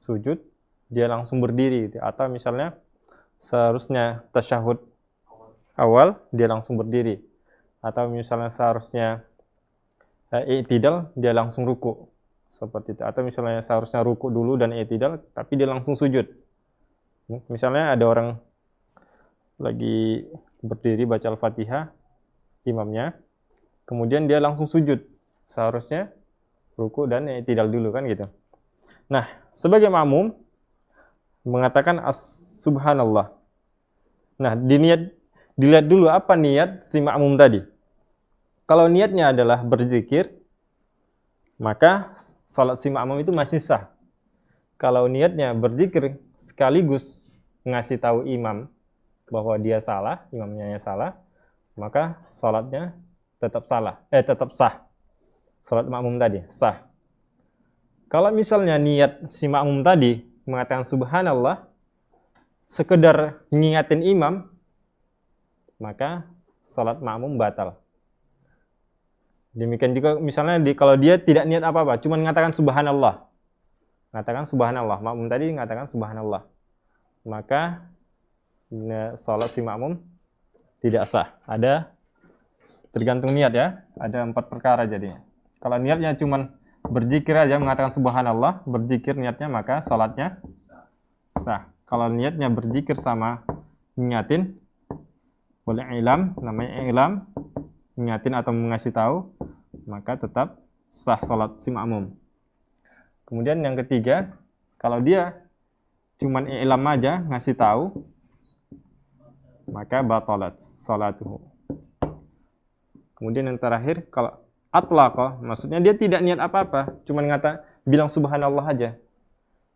sujud, dia langsung berdiri, atau misalnya seharusnya tasyahud awal, dia langsung berdiri, atau misalnya seharusnya i'tidal, dia langsung ruku, seperti itu. Atau misalnya seharusnya ruku dulu dan i'tidal, tapi dia langsung sujud. Misalnya ada orang lagi berdiri baca Al-Fatihah, imamnya, kemudian dia langsung sujud, seharusnya ruku dan i'tidal dulu, kan gitu. Nah, sebagai makmum mengatakan subhanallah. Nah, dilihat dulu apa niat si makmum tadi. Kalau niatnya adalah berzikir, maka salat si makmum itu masih sah. Kalau niatnya berzikir sekaligus ngasih tahu imam bahwa dia salah, imamnya salah, maka salatnya tetap sah. Salat makmum tadi sah. Kalau misalnya niat si makmum tadi mengatakan subhanallah sekedar ngingatin imam, maka salat makmum batal. Demikian juga misalnya kalau dia tidak niat apa-apa, cuma mengatakan subhanallah. Mengatakan subhanallah, makmum tadi mengatakan subhanallah. Maka salat si makmum tidak sah. Ada tergantung niat ya. Ada 4 perkara jadinya. Kalau niatnya cuma berzikir aja mengatakan subhanallah, berzikir niatnya, maka salatnya sah. Kalau niatnya berzikir sama ngingatin, boleh ilam, namanya ilam, ngingatin atau mengasih tahu, maka tetap sah salat si makmum. Kemudian yang ketiga, kalau dia cuman i'lam aja, ngasih tahu, maka batalat salatuhu. Kemudian yang terakhir, kalau atlaqa, maksudnya dia tidak niat apa-apa, cuman bilang subhanallah aja.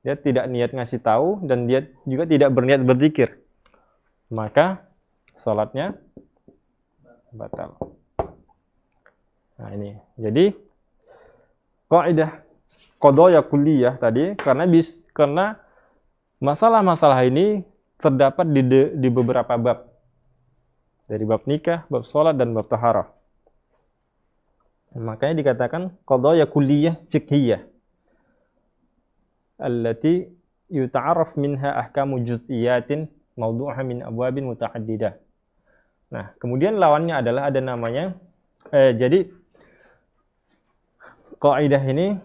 Dia tidak niat ngasih tahu dan dia juga tidak berniat berzikir. Maka salatnya batal. Nah, ini. Jadi kaidah qadaya kulliyah tadi karena masalah-masalah ini terdapat di beberapa bab. Dari bab nikah, bab salat dan bab taharah. Makanya dikatakan qadaya kulliyah fiqhiyah. Allati yuta'arraf minha ahkamu juz'iyatin mawdu'ha min abwabin muta'addidah. Nah, kemudian lawannya adalah ada namanya jadi kaidah ini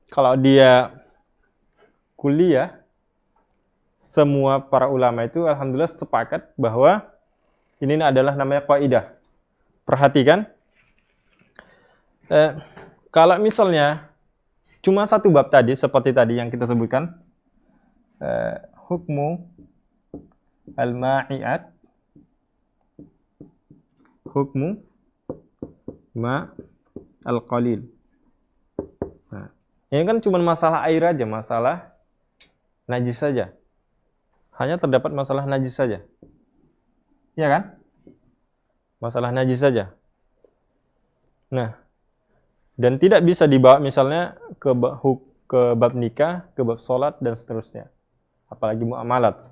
kalau dia kuliah, semua para ulama itu alhamdulillah sepakat bahwa ini adalah namanya kaidah. Perhatikan, kalau misalnya cuma satu bab tadi, seperti tadi yang kita sebutkan, hukmu al-ma'iat, hukmu ma al-qalil. Nah, ini kan cuma masalah air aja, masalah najis saja. Hanya terdapat masalah najis saja. Ya kan? Masalah najis saja. Nah, dan tidak bisa dibawa misalnya ke bab nikah, ke bab sholat, dan seterusnya. Apalagi muamalat.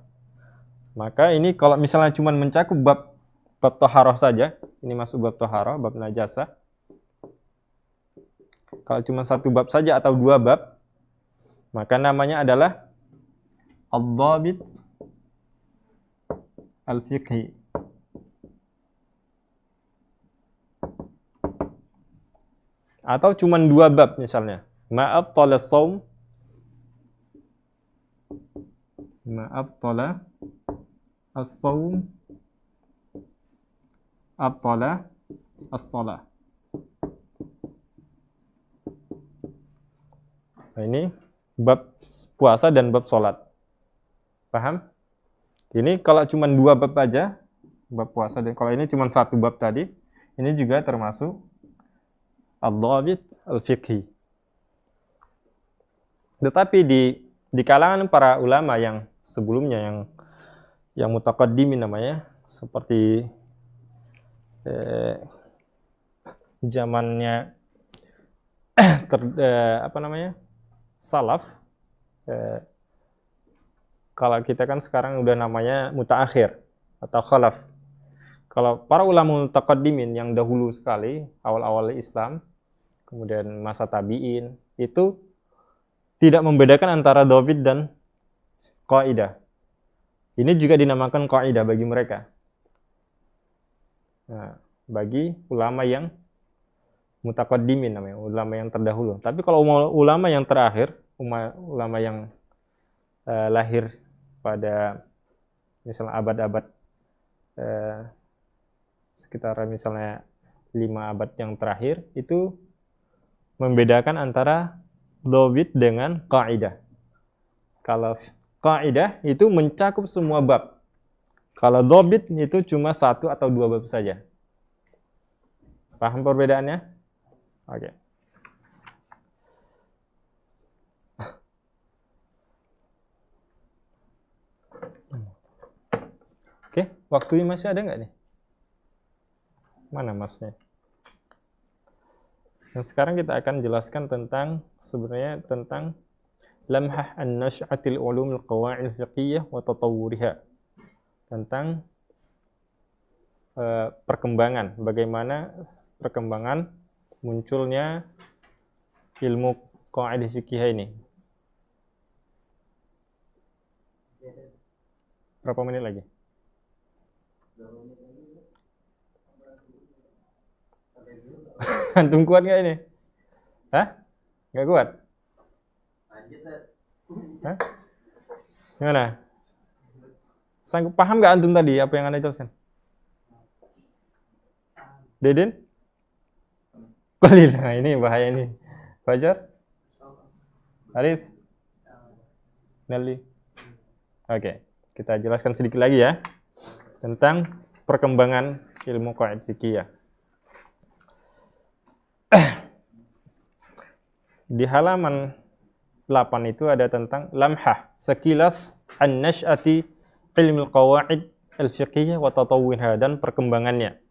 Maka ini kalau misalnya cuma mencakup bab taharah saja, ini masuk bab taharah, bab najasah. Kalau cuma satu bab saja atau dua bab, maka namanya adalah al-dhabit al-fiqhi. Atau cuma dua bab misalnya. Ma'ab tala saum, ma'ab tala as-saum, abtala as-salah. Nah, ini bab puasa dan bab sholat. Paham? Ini kalau cuma dua bab aja, bab puasa, dan kalau ini cuma satu bab tadi, ini juga termasuk al-dhabit al-fiqhi. Tetapi di kalangan para ulama yang sebelumnya, yang mutaqaddimin namanya, seperti zamannya salaf, kalau kita kan sekarang udah namanya mutaakhir atau khalaf. Kalau para ulama mutaqaddimin yang dahulu sekali, awal-awal Islam, kemudian masa tabi'in, itu tidak membedakan antara dhabit dan qaidah. Ini juga dinamakan qaidah bagi mereka. Nah, bagi ulama yang mutaqaddimin namanya, ulama yang terdahulu. Tapi kalau ulama yang terakhir, ulama yang lahir pada misalnya abad-abad sekitar misalnya 5 abad yang terakhir, itu membedakan antara dhabit dengan qaidah. Kalau qaidah itu mencakup semua bab. Kalau dhabit itu cuma satu atau dua bab saja. Paham perbedaannya? Oke. Oke, waktunya masih ada nggak nih? Mana masnya? Dan sekarang kita akan jelaskan sebenarnya tentang lamhah an-nash'atil ulumil qawa'il fiqhiyah wa tatawwuriha. Tentang perkembangan, bagaimana perkembangan munculnya ilmu qawa'id fiqhiyah ini. Berapa menit lagi? Antum kuat nggak ini? Hah? Nggak kuat? Hah? Gimana? Sanggup paham nggak antum tadi apa yang anda jelaskan? Deden? Qalil. Nah, ini bahaya ini. Fajar? Arif? Nelly? Oke, kita jelaskan sedikit lagi ya tentang perkembangan ilmu qawaid fikih. Di halaman 8 itu ada tentang lamhah, sekilas an-nash'ati ilmu qawaid al-fiqhiyah wa tatawwurha, dan perkembangannya.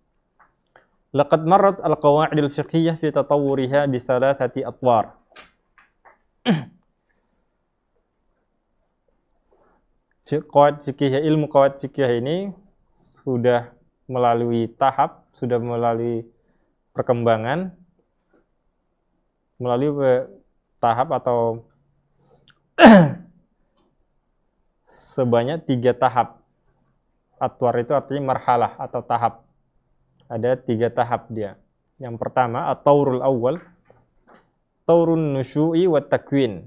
Laqad marrat al-qawaid al-fiqhiyah fi tatawwuriha bi thalathati atwar. Ilmu qawaid fikih ini sudah melalui tahap, sudah melalui perkembangan, melalui tahap atau sebanyak 3 tahap. Atwar itu artinya marhalah atau tahap. Ada 3 tahap dia. Yang pertama, at-taurul awal, taurun nusyu'i wa takwin.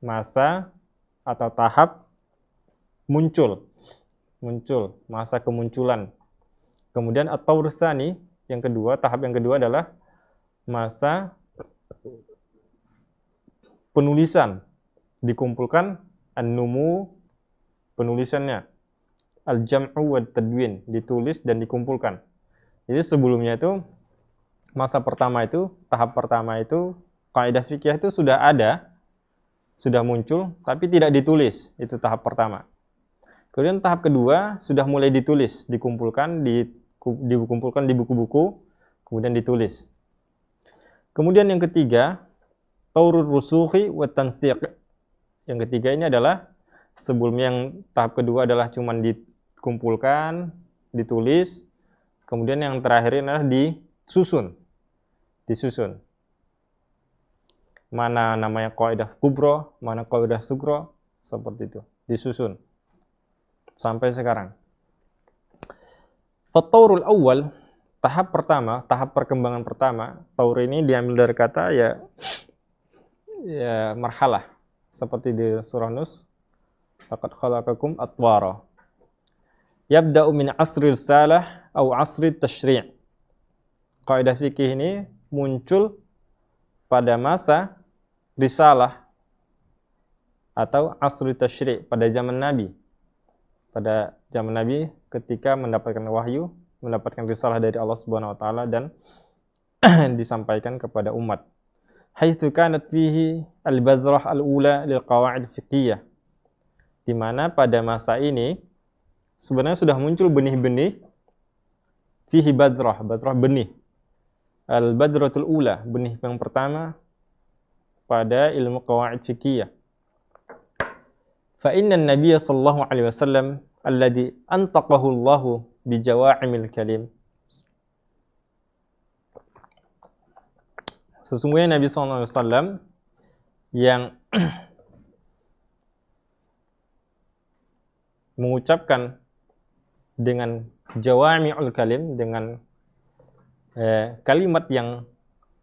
Masa atau tahap muncul, masa kemunculan. Kemudian at-taurus tsani, yang kedua, tahap yang kedua adalah masa penulisan, dikumpulkan an-numu, penulisannya, al-jam'u wa tadwin, ditulis dan dikumpulkan. Jadi sebelumnya itu masa pertama itu, tahap pertama itu kaidah fikih itu sudah ada, sudah muncul tapi tidak ditulis, itu tahap pertama. Kemudian tahap kedua sudah mulai ditulis, dikumpulkan di buku-buku, kemudian ditulis. Kemudian yang ketiga, taurur rusukhi wa tansiq. Yang ketiga ini adalah sebelumnya, yang tahap kedua adalah cuman dikumpulkan, ditulis. Kemudian yang terakhir adalah disusun. Mana namanya qaidah kubro, mana qaidah sugro, seperti itu, disusun. Sampai sekarang. At-taurul awal, tahap pertama, tahap perkembangan pertama, taur ini diambil dari kata ya marhalah, seperti di surah Nus, laqad khalaqakum atwara. Yabda'u min asril salah atau asril tasyri'. Kaidah fikih ini muncul pada masa risalah atau asril tasyri', pada zaman Nabi. Pada zaman Nabi ketika mendapatkan wahyu, mendapatkan risalah dari Allah Subhanahu wa taala dan disampaikan kepada umat. Haitsu kanat fihi al-badrah al-ula lil qawaid fiqhiyah. Di mana pada masa ini sebenarnya sudah muncul benih-benih, fihi badrah benih. Al-badratul ula, benih yang pertama pada ilmu qawaid fiqhiyah. Fa inna an-nabiy sallallahu alaihi wasallam alladhi antaqahu Allah bi jawa'imil kalim. Sesungguhnya Nabi sallallahu alaihi wasallam yang mengucapkan dengan jawami'ul kalim, dengan kalimat yang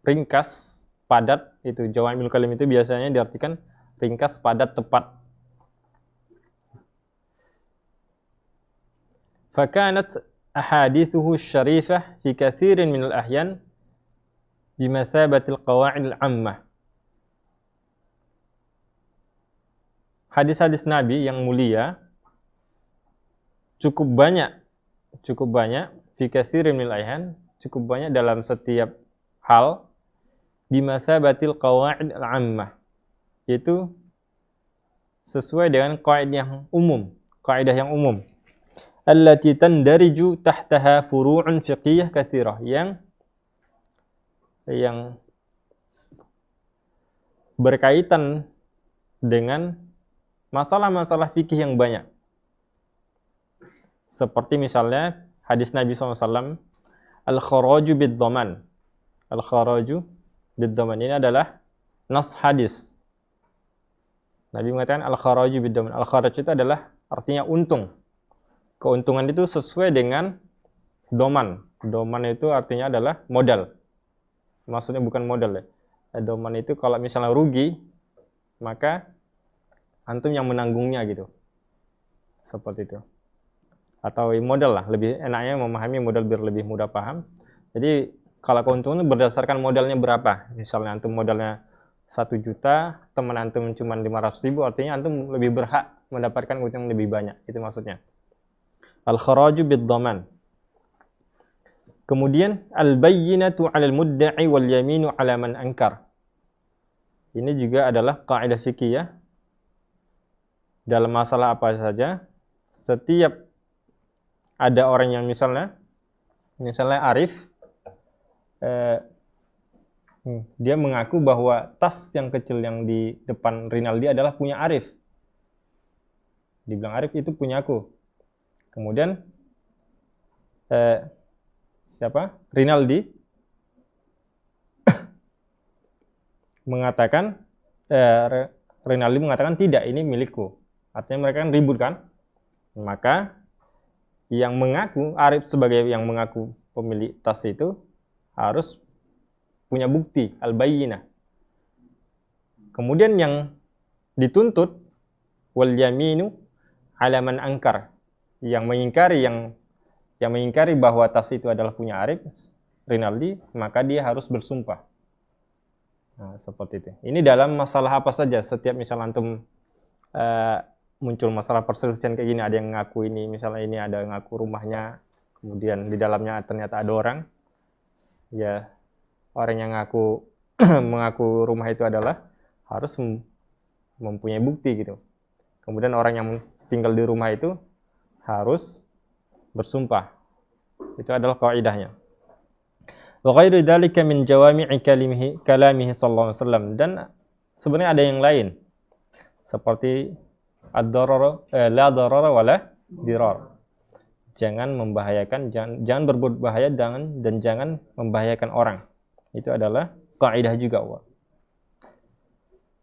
ringkas, padat. Itu jawami'ul kalim itu biasanya diartikan ringkas, padat, tepat. Fakanat ahadithuhu syarifah fi katsirin minal ahyan bimasabatil qawaidil ammah. Hadis-hadis Nabi yang mulia cukup banyak fi katsirin minal ahyan, cukup banyak dalam setiap hal, bimasabatil qawaidil ammah, yaitu sesuai dengan kaidah yang umum. Allati tandariju tahtaha furu'un fiqhiyah katsirah, yang berkaitan dengan masalah-masalah fikih yang banyak. Seperti misalnya hadis Nabi SAW, al-kharaju bid-dhaman. Al-kharaju bid-dhaman ini adalah nas hadis. Nabi mengatakan al-kharaju bid-dhaman. Al-kharaj itu adalah artinya untung. Keuntungan itu sesuai dengan doman. Doman itu artinya adalah modal. Maksudnya bukan modal ya. Doman itu kalau misalnya rugi, maka antum yang menanggungnya gitu. Seperti itu. Atau modal lah, lebih enaknya memahami modal biar lebih mudah paham. Jadi kalau keuntungan berdasarkan modalnya berapa. Misalnya antum modalnya 1 juta, teman antum cuma 500.000, artinya antum lebih berhak mendapatkan utang lebih banyak. Itu maksudnya. Al-kharaju bid-dhaman. Kemudian al-bayyinatu 'alal mudda'i wal yaminu 'ala man ankar. Ini juga adalah kaidah fikih ya. Dalam masalah apa saja, setiap ada orang yang misalnya Arif, dia mengaku bahwa tas yang kecil yang di depan Rinaldi adalah punya Arif. Dibilang Arif itu punya aku. Kemudian Rinaldi mengatakan tidak, ini milikku. Artinya mereka kan ribut kan? Maka yang mengaku Arif sebagai yang mengaku pemilik tas itu harus punya bukti al-bayyinah. Kemudian yang dituntut wal yaminu 'ala man ankar, yang mengingkari bahwa tas itu adalah punya Arif, Rinaldi, maka dia harus bersumpah. Nah, seperti itu. Ini dalam masalah apa saja. Setiap misal antum muncul masalah perselisihan kayak gini, ada yang ngaku ini, misalnya ini ada yang ngaku rumahnya, kemudian di dalamnya ternyata ada orang, ya orang yang ngaku mengaku rumah itu adalah harus mempunyai bukti gitu. Kemudian orang yang tinggal di rumah itu harus bersumpah. Itu adalah kaidahnya. Wa ghairu dzalika min jawami'i kalamihi sallallahu alaihi wasallam. Dan sebenarnya ada yang lain. Seperti ad-darar la darara wala dirar. Jangan membahayakan, jangan berbuat bahaya dan jangan membahayakan orang. Itu adalah kaidah juga.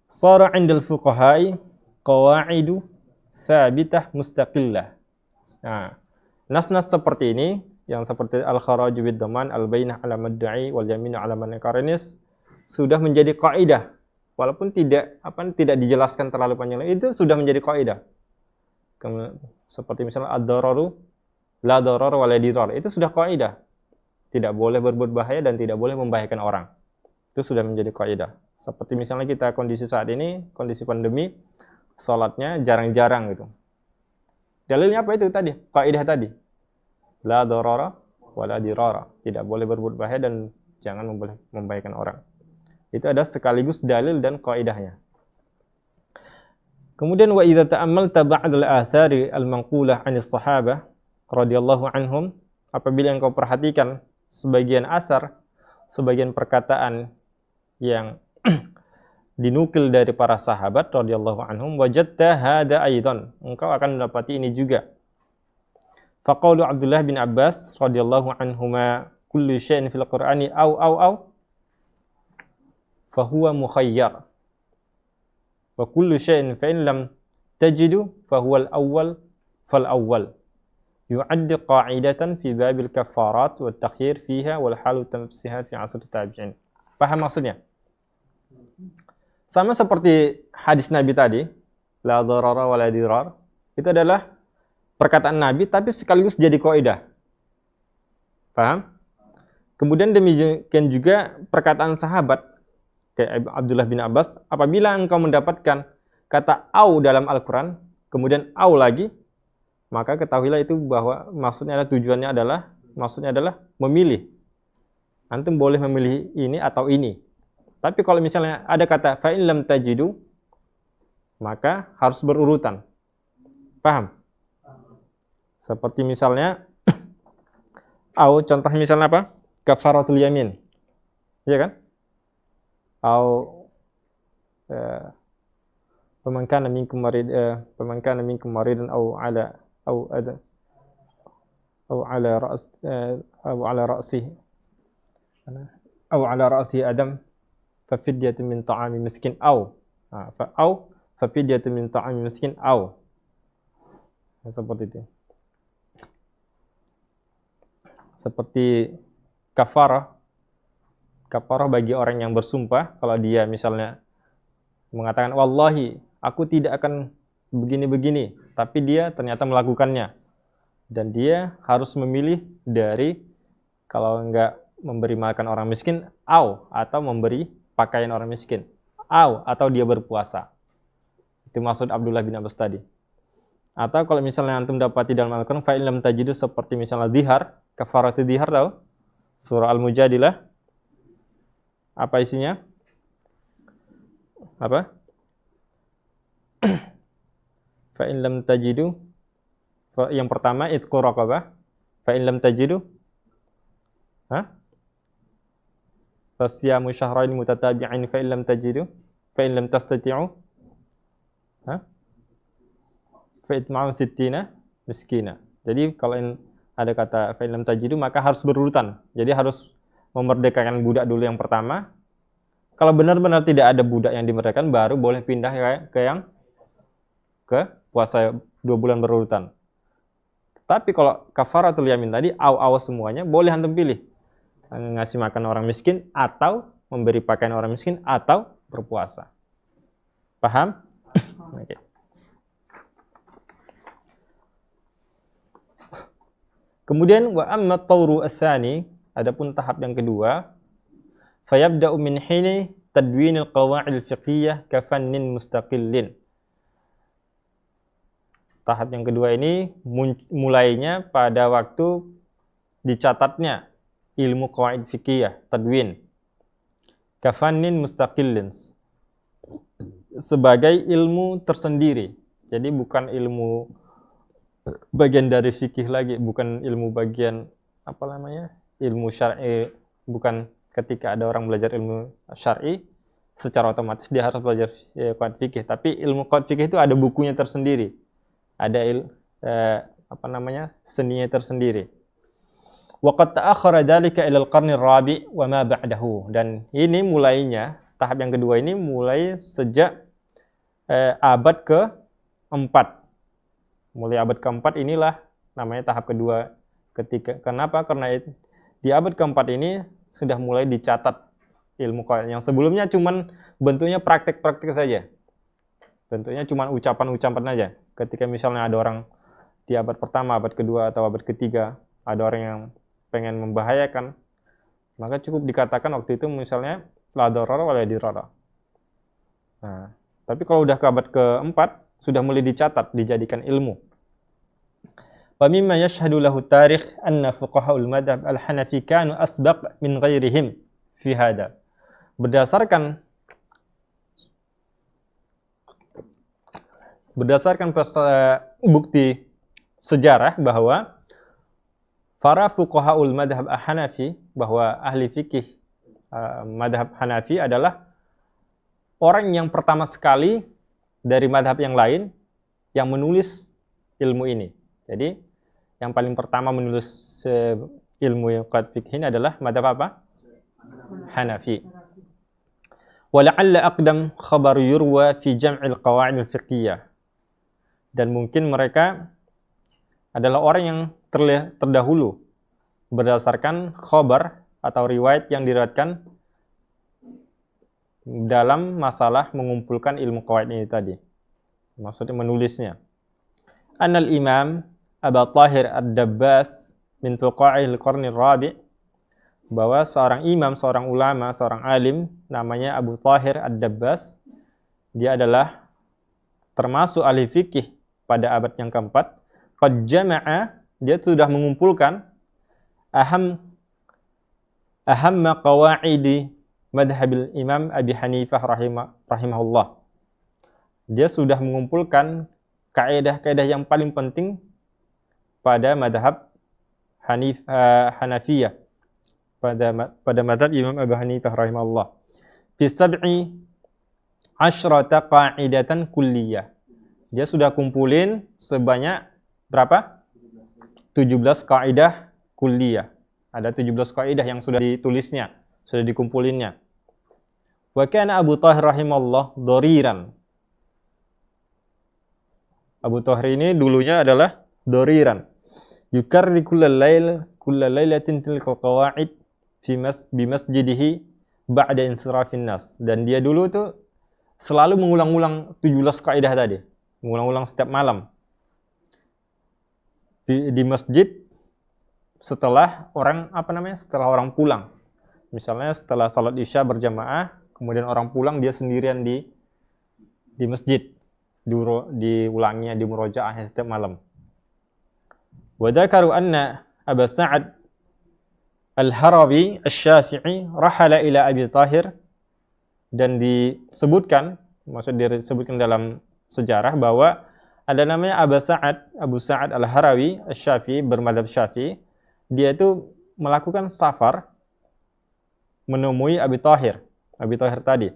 Shara 'indal fuqaha'i qawaidu sabitah mustaqillah. Nah, nas-nas seperti ini, yang seperti al-kharaju bid-dhaman, al-bayyinah 'ala madda'i wal yaminu 'ala man ankaranis, sudah menjadi kaidah. Walaupun tidak dijelaskan terlalu panjang, itu sudah menjadi kaidah. Seperti misalnya ad-dararu la darar wala dirar, itu sudah kaidah. Tidak boleh berbuat bahaya dan tidak boleh membahayakan orang. Itu sudah menjadi kaidah. Seperti misalnya kita kondisi saat ini, kondisi pandemi, salatnya jarang-jarang gitu. Dalilnya apa itu tadi? Kaidah tadi. La darara wala dirara. Tidak boleh berbuat bahaya dan jangan membahayakan orang. Itu ada sekaligus dalil dan kaidahnya. Kemudian wa idza ta'ammalta ba'd al-athari al-manqulah 'anis sahabah radhiyallahu anhum, apabila engkau perhatikan sebagian athar, sebagian perkataan yang dinukil dari para sahabat radhiyallahu anhum, wajadta hada aidan, engkau akan mendapati ini juga. Faqaulu Abdullah bin Abbas radhiyallahu anhuma, kullu syai'in fil Qur'ani aw fahuwa mukhayyar wa kullu syai'in fa in lam tajidu fahuwa al-awwal fal awwal yu'addi qa'idatan fi babil kafarat wa at-takhyir fiha wal halu tamsiha fi 'asr tabi'in. Paham maksudnya? Sama seperti hadis Nabi tadi, la darara wa la dirar, itu adalah perkataan Nabi tapi sekaligus jadi kaidah. Paham? Kemudian demikian juga perkataan sahabat kayak Abdullah bin Abbas, apabila engkau mendapatkan kata au dalam Al-Qur'an, kemudian au lagi, maka ketahuilah itu bahwa maksudnya adalah memilih. Antum boleh memilih ini atau ini. Tapi kalau misalnya ada kata fa in lam tajidu, maka harus berurutan. Paham? Seperti misalnya au, contoh misalnya apa? Kafaratul yamin. Iya kan? Au faman kana minkum maridan au ala ra'si adam fafidyatun min ta'ami miskin fafidyatun min ta'ami miskin seperti itu. Seperti kafarah bagi orang yang bersumpah, kalau dia misalnya mengatakan wallahi aku tidak akan begini-begini, tapi dia ternyata melakukannya, dan dia harus memilih dari, kalau enggak memberi makan orang miskin, atau memberi pakaian orang miskin, atau dia berpuasa. Itu maksud Abdullah bin Abbas tadi. Atau kalau misalnya antum dapati dalam Al-Quran, fa in lam tajidu, seperti misalnya dzihar, kafaratu dzihar tahu? Surah Al-Mujadilah. Apa isinya? Apa? Fa in lam tajidu, yang pertama itqu raqabah. Fa in lam tajidu, fasyamu syahrain mutatabi'ain fa in lam tajidu, fa in lam tastati'u, fa itma'u sittina miskina. Jadi kalau ada kata fa in lam tajidu, maka harus berurutan. Jadi harus memerdekakan budak dulu yang pertama. Kalau benar-benar tidak ada budak yang dimerdekakan, baru boleh pindah ke puasa 2 bulan berurutan. Tapi kalau kafaratul yamin tadi, awas semuanya, boleh antum pilih. Ngasih makan orang miskin, atau memberi pakaian orang miskin, atau berpuasa. Paham? Okay. Kemudian wa amma tawru as-sani, adapun tahap yang kedua, fayabda'u min hini tadwin al-qawa'id al-fiqhiyah ka fannin mustaqillin. Tahap yang kedua ini mulainya pada waktu dicatatnya ilmu qawaid fiqhiyah, tadwin, ka fannin mustaqillin, sebagai ilmu tersendiri. Jadi bukan ilmu bagian dari fikih lagi, bukan ilmu bagian ilmu syar'i. Bukan ketika ada orang belajar ilmu syar'i secara otomatis dia harus belajar qawaid fikih, tapi ilmu qawaid fikih itu ada bukunya tersendiri, ada seninya tersendiri. Wa qad ta'akhkhara dzalika ila al-qarn ar-rabi' wa ma ba'dahu, dan ini mulainya tahap yang kedua ini mulai sejak abad ke-4. Mulai abad ke-4 inilah namanya tahap kedua. Kenapa? Karena di abad ke-4 ini sudah mulai dicatat ilmu qawaid. Yang sebelumnya cuman bentuknya praktek-praktek saja. Bentuknya cuman ucapan-ucapan aja. Ketika misalnya ada orang di abad pertama, abad kedua, atau abad ketiga, ada orang yang pengen membahayakan, maka cukup dikatakan waktu itu misalnya la darara wa la dirara. Nah, tapi kalau udah ke abad ke-4 sudah mulai dicatat, dijadikan ilmu. Wa mimma yashhadu lahu tarikh anna fuqaha'ul madhhab al-Hanafi kanu asbaq min ghairihim fi hada. Berdasarkan bukti sejarah bahwa para fuqaha'ul madhhab al-Hanafi, bahwa ahli fikih madhab Hanafi adalah orang yang pertama sekali dari madhab yang lain yang menulis ilmu ini. Jadi yang paling pertama menulis ilmu qawaid fikih ini adalah madhab apa? Hanafi. Wala'alla aqdam khabar yurwa fi jam'il qawaid al-fiqhiyah. Dan mungkin mereka adalah orang yang terdahulu berdasarkan khabar atau riwayat yang diriwayatkan dalam masalah mengumpulkan ilmu qawaid ini tadi. Maksudnya menulisnya. Annal Imam Abu Tahir Ad-Dabbas min fuqaha'il qarni ar-rabi', bahwa seorang imam, seorang ulama, seorang alim namanya Abu Tahir Ad-Dabbas, dia adalah termasuk ahli fikih pada abad yang keempat. Qad jama'a, dia sudah mengumpulkan ahamma qawaidi madhabil Imam Abi Hanifah rahimahullah. Dia sudah mengumpulkan kaidah-kaidah yang paling penting pada madhab Hanafiyah, pada madhab Imam Abi Hanifah rahimahullah. Fi sab'i asyrata qa'idatan kulliyah. Dia sudah kumpulin sebanyak berapa? 17 kaidah kulliyah. Ada 17 kaidah yang sudah ditulisnya, sudah dikumpulinnya. Wa kana Abu Tahir rahimahullah doriran. Abu Tahir ini dulunya adalah doriran. Yukarri kulla lailatin tilka qawaid bi masjidihi ba'da insirafin nas. Dan dia dulu tuh selalu mengulang-ulang 17 kaidah tadi. Mengulang-ulang setiap malam. Di masjid setelah orang pulang. Misalnya setelah salat Isya berjamaah, kemudian orang pulang, dia sendirian di masjid. diulanginya di murojaahnya setiap malam. Wa dzakaru anna Abu Sa'ad Al-Harawi Asy-Syafi'i rahala ila Abi Thahir, dan disebutkan, disebutkan dalam sejarah bahwa ada namanya Abu Sa'ad Al-Harawi Asy-Syafi'i, bermadzhab Syafi'i. Dia itu melakukan safar menemui Abi Thahir tadi.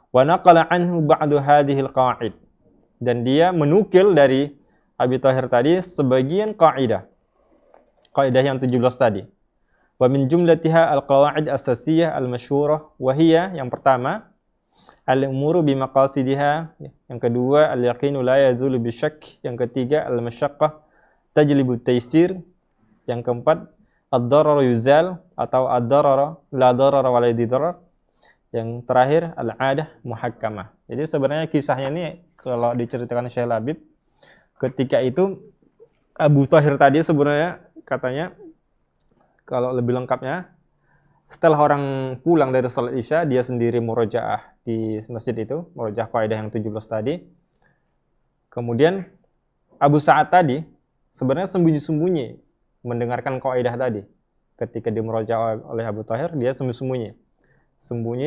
Wa naqala anhu ba'du hadhihi al-qa'id, dan dia menukil dari Abi Thahir tadi sebagian kaidah yang 17 tadi. Wa min jumlatiha al-qawaid asasiyah al-masyhurah, wa hiya, yang pertama, al-umuru bi maqasidiha, yang kedua, al-yaqinu la yazulu bi syak, yang ketiga, al-masyaqqah tajlibu taysir, yang keempat, ad-darar yuzal atau ad-darar la darar wa la didarar, yang terakhir, al-adah muhakkamah. Jadi sebenarnya kisahnya ini kalau diceritakan Syekh Labib, ketika itu Abu Thahir tadi sebenarnya katanya, kalau lebih lengkapnya, setelah orang pulang dari salat Isya, dia sendiri murojaah di masjid itu, murojaah kaidah yang 17 tadi. Kemudian Abu Sa'ad tadi sebenarnya sembunyi-sembunyi mendengarkan kaidah tadi. Ketika dimurojaah oleh Abu Thahir, dia sembunyi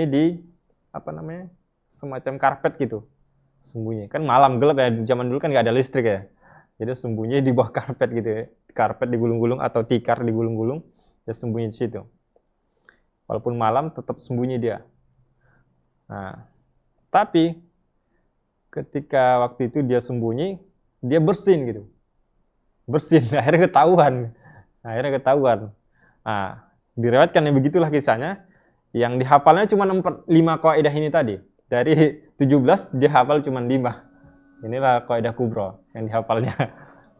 di semacam karpet gitu. Sembunyi. Kan malam gelap ya, zaman dulu kan nggak ada listrik ya. Jadi sembunyi di bawah karpet gitu ya. Karpet digulung-gulung atau tikar digulung-gulung, dia sembunyi di situ. Walaupun malam tetap sembunyi dia. Nah, tapi ketika waktu itu dia sembunyi, dia bersin gitu. Bersin, akhirnya ketahuan. Nah, diriwayatkan yang begitulah kisahnya. Yang dihafalnya cuma 5 kaidah ini tadi. Dari 17 dia hafal cuma 5. Inilah kaidah kubra yang dihafalnya.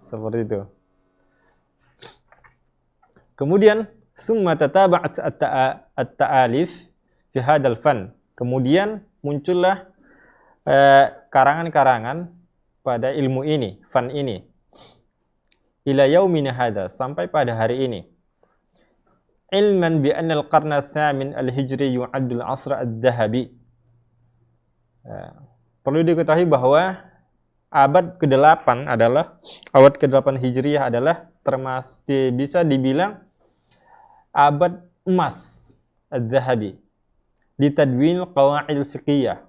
Seperti itu. Kemudian summa tataba'at at-ta'alif fi hadzal fan. Kemudian muncullah karangan-karangan pada ilmu ini, fan ini. Ila yaumina hadza, sampai pada hari ini. Ilman bi anna al-qarn ats-tsamin al-hijri yu'addu al-'asr adz-dzahabi. Perlu diketahui bahwa abad ke-8 Hijriyah adalah termasuk bisa dibilang abad emas adz-dzahabi di tadwin qawaid al-fiqhiyah,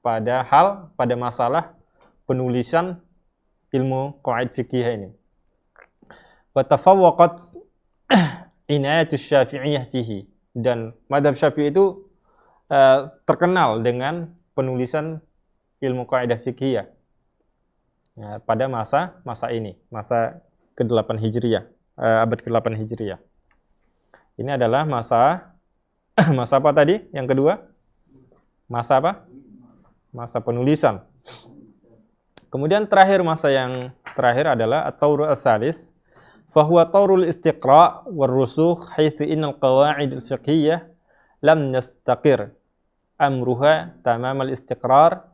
pada masalah penulisan ilmu qawaid fiqhiyah ini. Wa tafawwaqat inayat Syafi'iyah fihi, dan mazhab Syafi'i itu terkenal dengan penulisan ilmu kaidah fikih pada masa ini, masa ke-8 Hijriyah, abad ke-8 Hijriyah. Ini adalah masa apa tadi? Yang kedua? Masa apa? Masa penulisan. Kemudian masa yang terakhir adalah at-tawru ats-tsalits, fa huwa tawrul istiqra' war rusukh, haitsu innal qawaid al-fiqhiyyah lam yastaqir amruha tamamal istiqrar.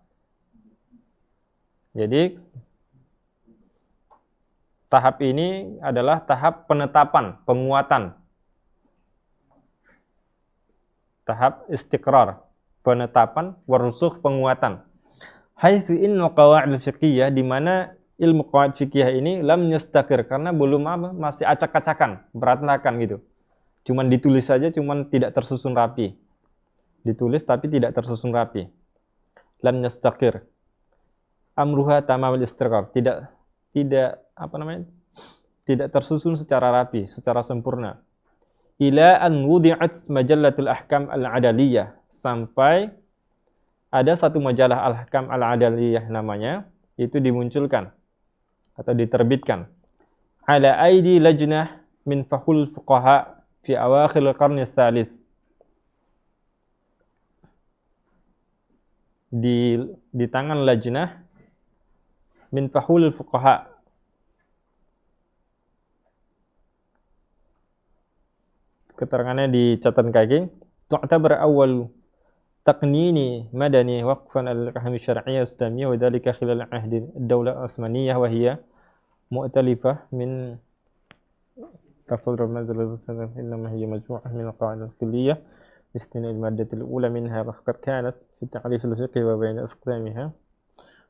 Jadi tahap ini adalah tahap penetapan, penguatan. Tahap istiqrar, penetapan, warusukh, penguatan. Haitsu innal qawaid al-fiqhiyah, di mana ilmu qawaid fikih ini lam yastaqir, karena belum masih acak-acakan, berantakan gitu. Cuman ditulis saja, cuman tidak tersusun rapi. Ditulis tapi tidak tersusun rapi. Lam yastaqir amruha tamamul istiqrar, tidak tersusun secara rapi, secara sempurna. Ila an wudi'at majallatul ahkam al-adaliyah, sampai ada satu majalah al-ahkam al-adaliyah namanya, itu dimunculkan atau diterbitkan ala aidi lajnah min fahul fuqaha fi awakhir al-qarn ats-tsalits, di tangan lajnah min fahul fuqaha, keterangannya di catatan kaki, tu'tabar awal taqnini madani waqfan al-ahkam syar'iyyah islamiyyah, wa dzalika khilal ahdi ad-daulah al-Utsmaniyah, wa hiya mu'talifah min تصدر منزل السنة إنما هي مجموعة من القواعد الكلية باستثناء المادة الأولى منها، وقد كانت في تعريف الفقه وبين أقسامها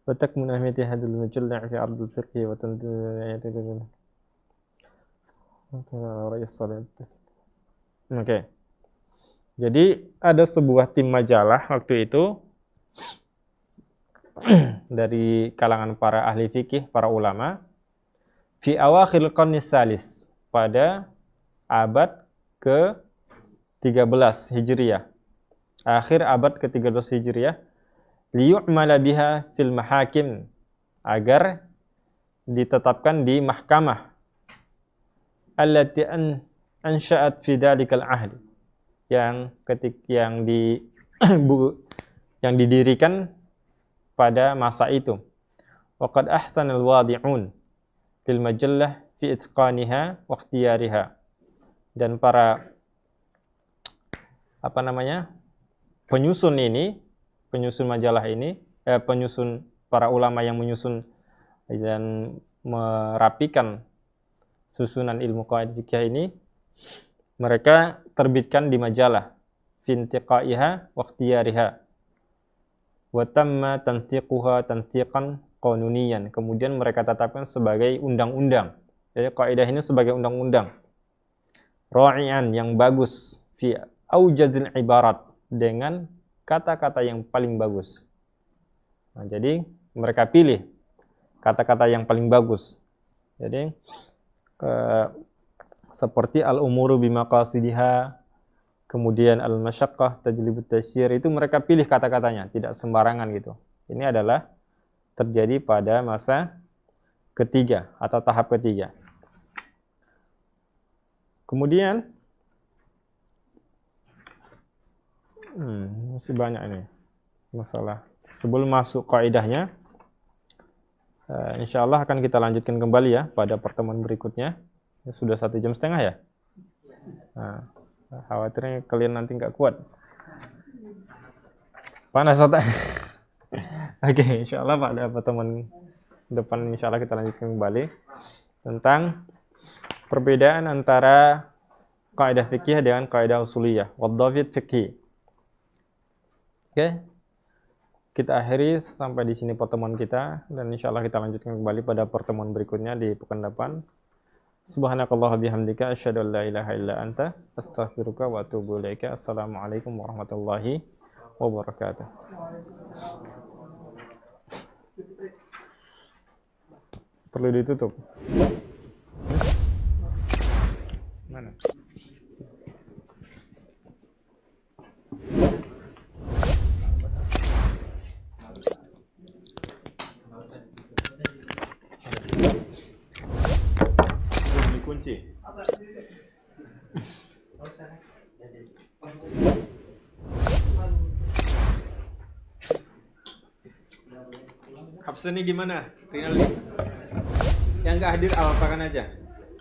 وتكمن أهمية هذا المجلة في عرض الفقه وتنتهي Oke. Jadi ada sebuah tim majalah waktu itu dari kalangan para ahli fikih, para ulama, fi awakhir qarnis salis, pada abad ke-13 Hijriah. Akhir abad ke-13 Hijriah, liyu'mala biha fil mahakim, agar ditetapkan di mahkamah, allati ansha'at fi dalikal ahli, yang didirikan pada masa itu. Wa qad ahsana al-wadi'un fil majallah fi itqaniha wa ikhtiyariha, dan para penyusun majalah ini, penyusun para ulama yang menyusun dan merapikan susunan ilmu qawaid fikih ini, mereka terbitkan di majalah fintiqaiha wa ikhtiyariha wa tamma tansiquha tansiqan qanuniyan, kemudian mereka tetapkan sebagai undang-undang. Jadi kaidah ini sebagai undang-undang. Ra'ian, yang bagus, fi aujazil ibarat, dengan kata-kata yang paling bagus. Nah, jadi mereka pilih kata-kata yang paling bagus. Jadi seperti al-umuru bimaqasidiha, kemudian al-masyaqqah tajlibut tasyir, itu mereka pilih kata-katanya, tidak sembarangan gitu. Ini adalah terjadi pada masa ketiga atau tahap ketiga. Kemudian masih banyak ini masalah. Sebelum masuk kaidahnya, insyaallah akan kita lanjutkan kembali ya pada pertemuan berikutnya. Sudah 1,5 jam ya. Nah, khawatirnya kalian nanti nggak kuat. Panas otak. Oke, insyaallah pada pertemuan depan insyaallah kita lanjutkan kembali tentang perbedaan antara kaidah fikih dengan kaidah usuliyah, wadhabit fikih. Oke. Kita akhiri sampai di sini pertemuan kita, dan insyaallah kita lanjutkan kembali pada pertemuan berikutnya di pekan depan. Subhanakallah bihamdika asyhadu an la ilaha illa anta astaghfiruka wa atubu ilaika. Assalamualaikum warahmatullahi wabarakatuh. Perlu ditutup. Mana? Kunci. Absen ini gimana? Rinaldi. Yang nggak hadir apakan aja.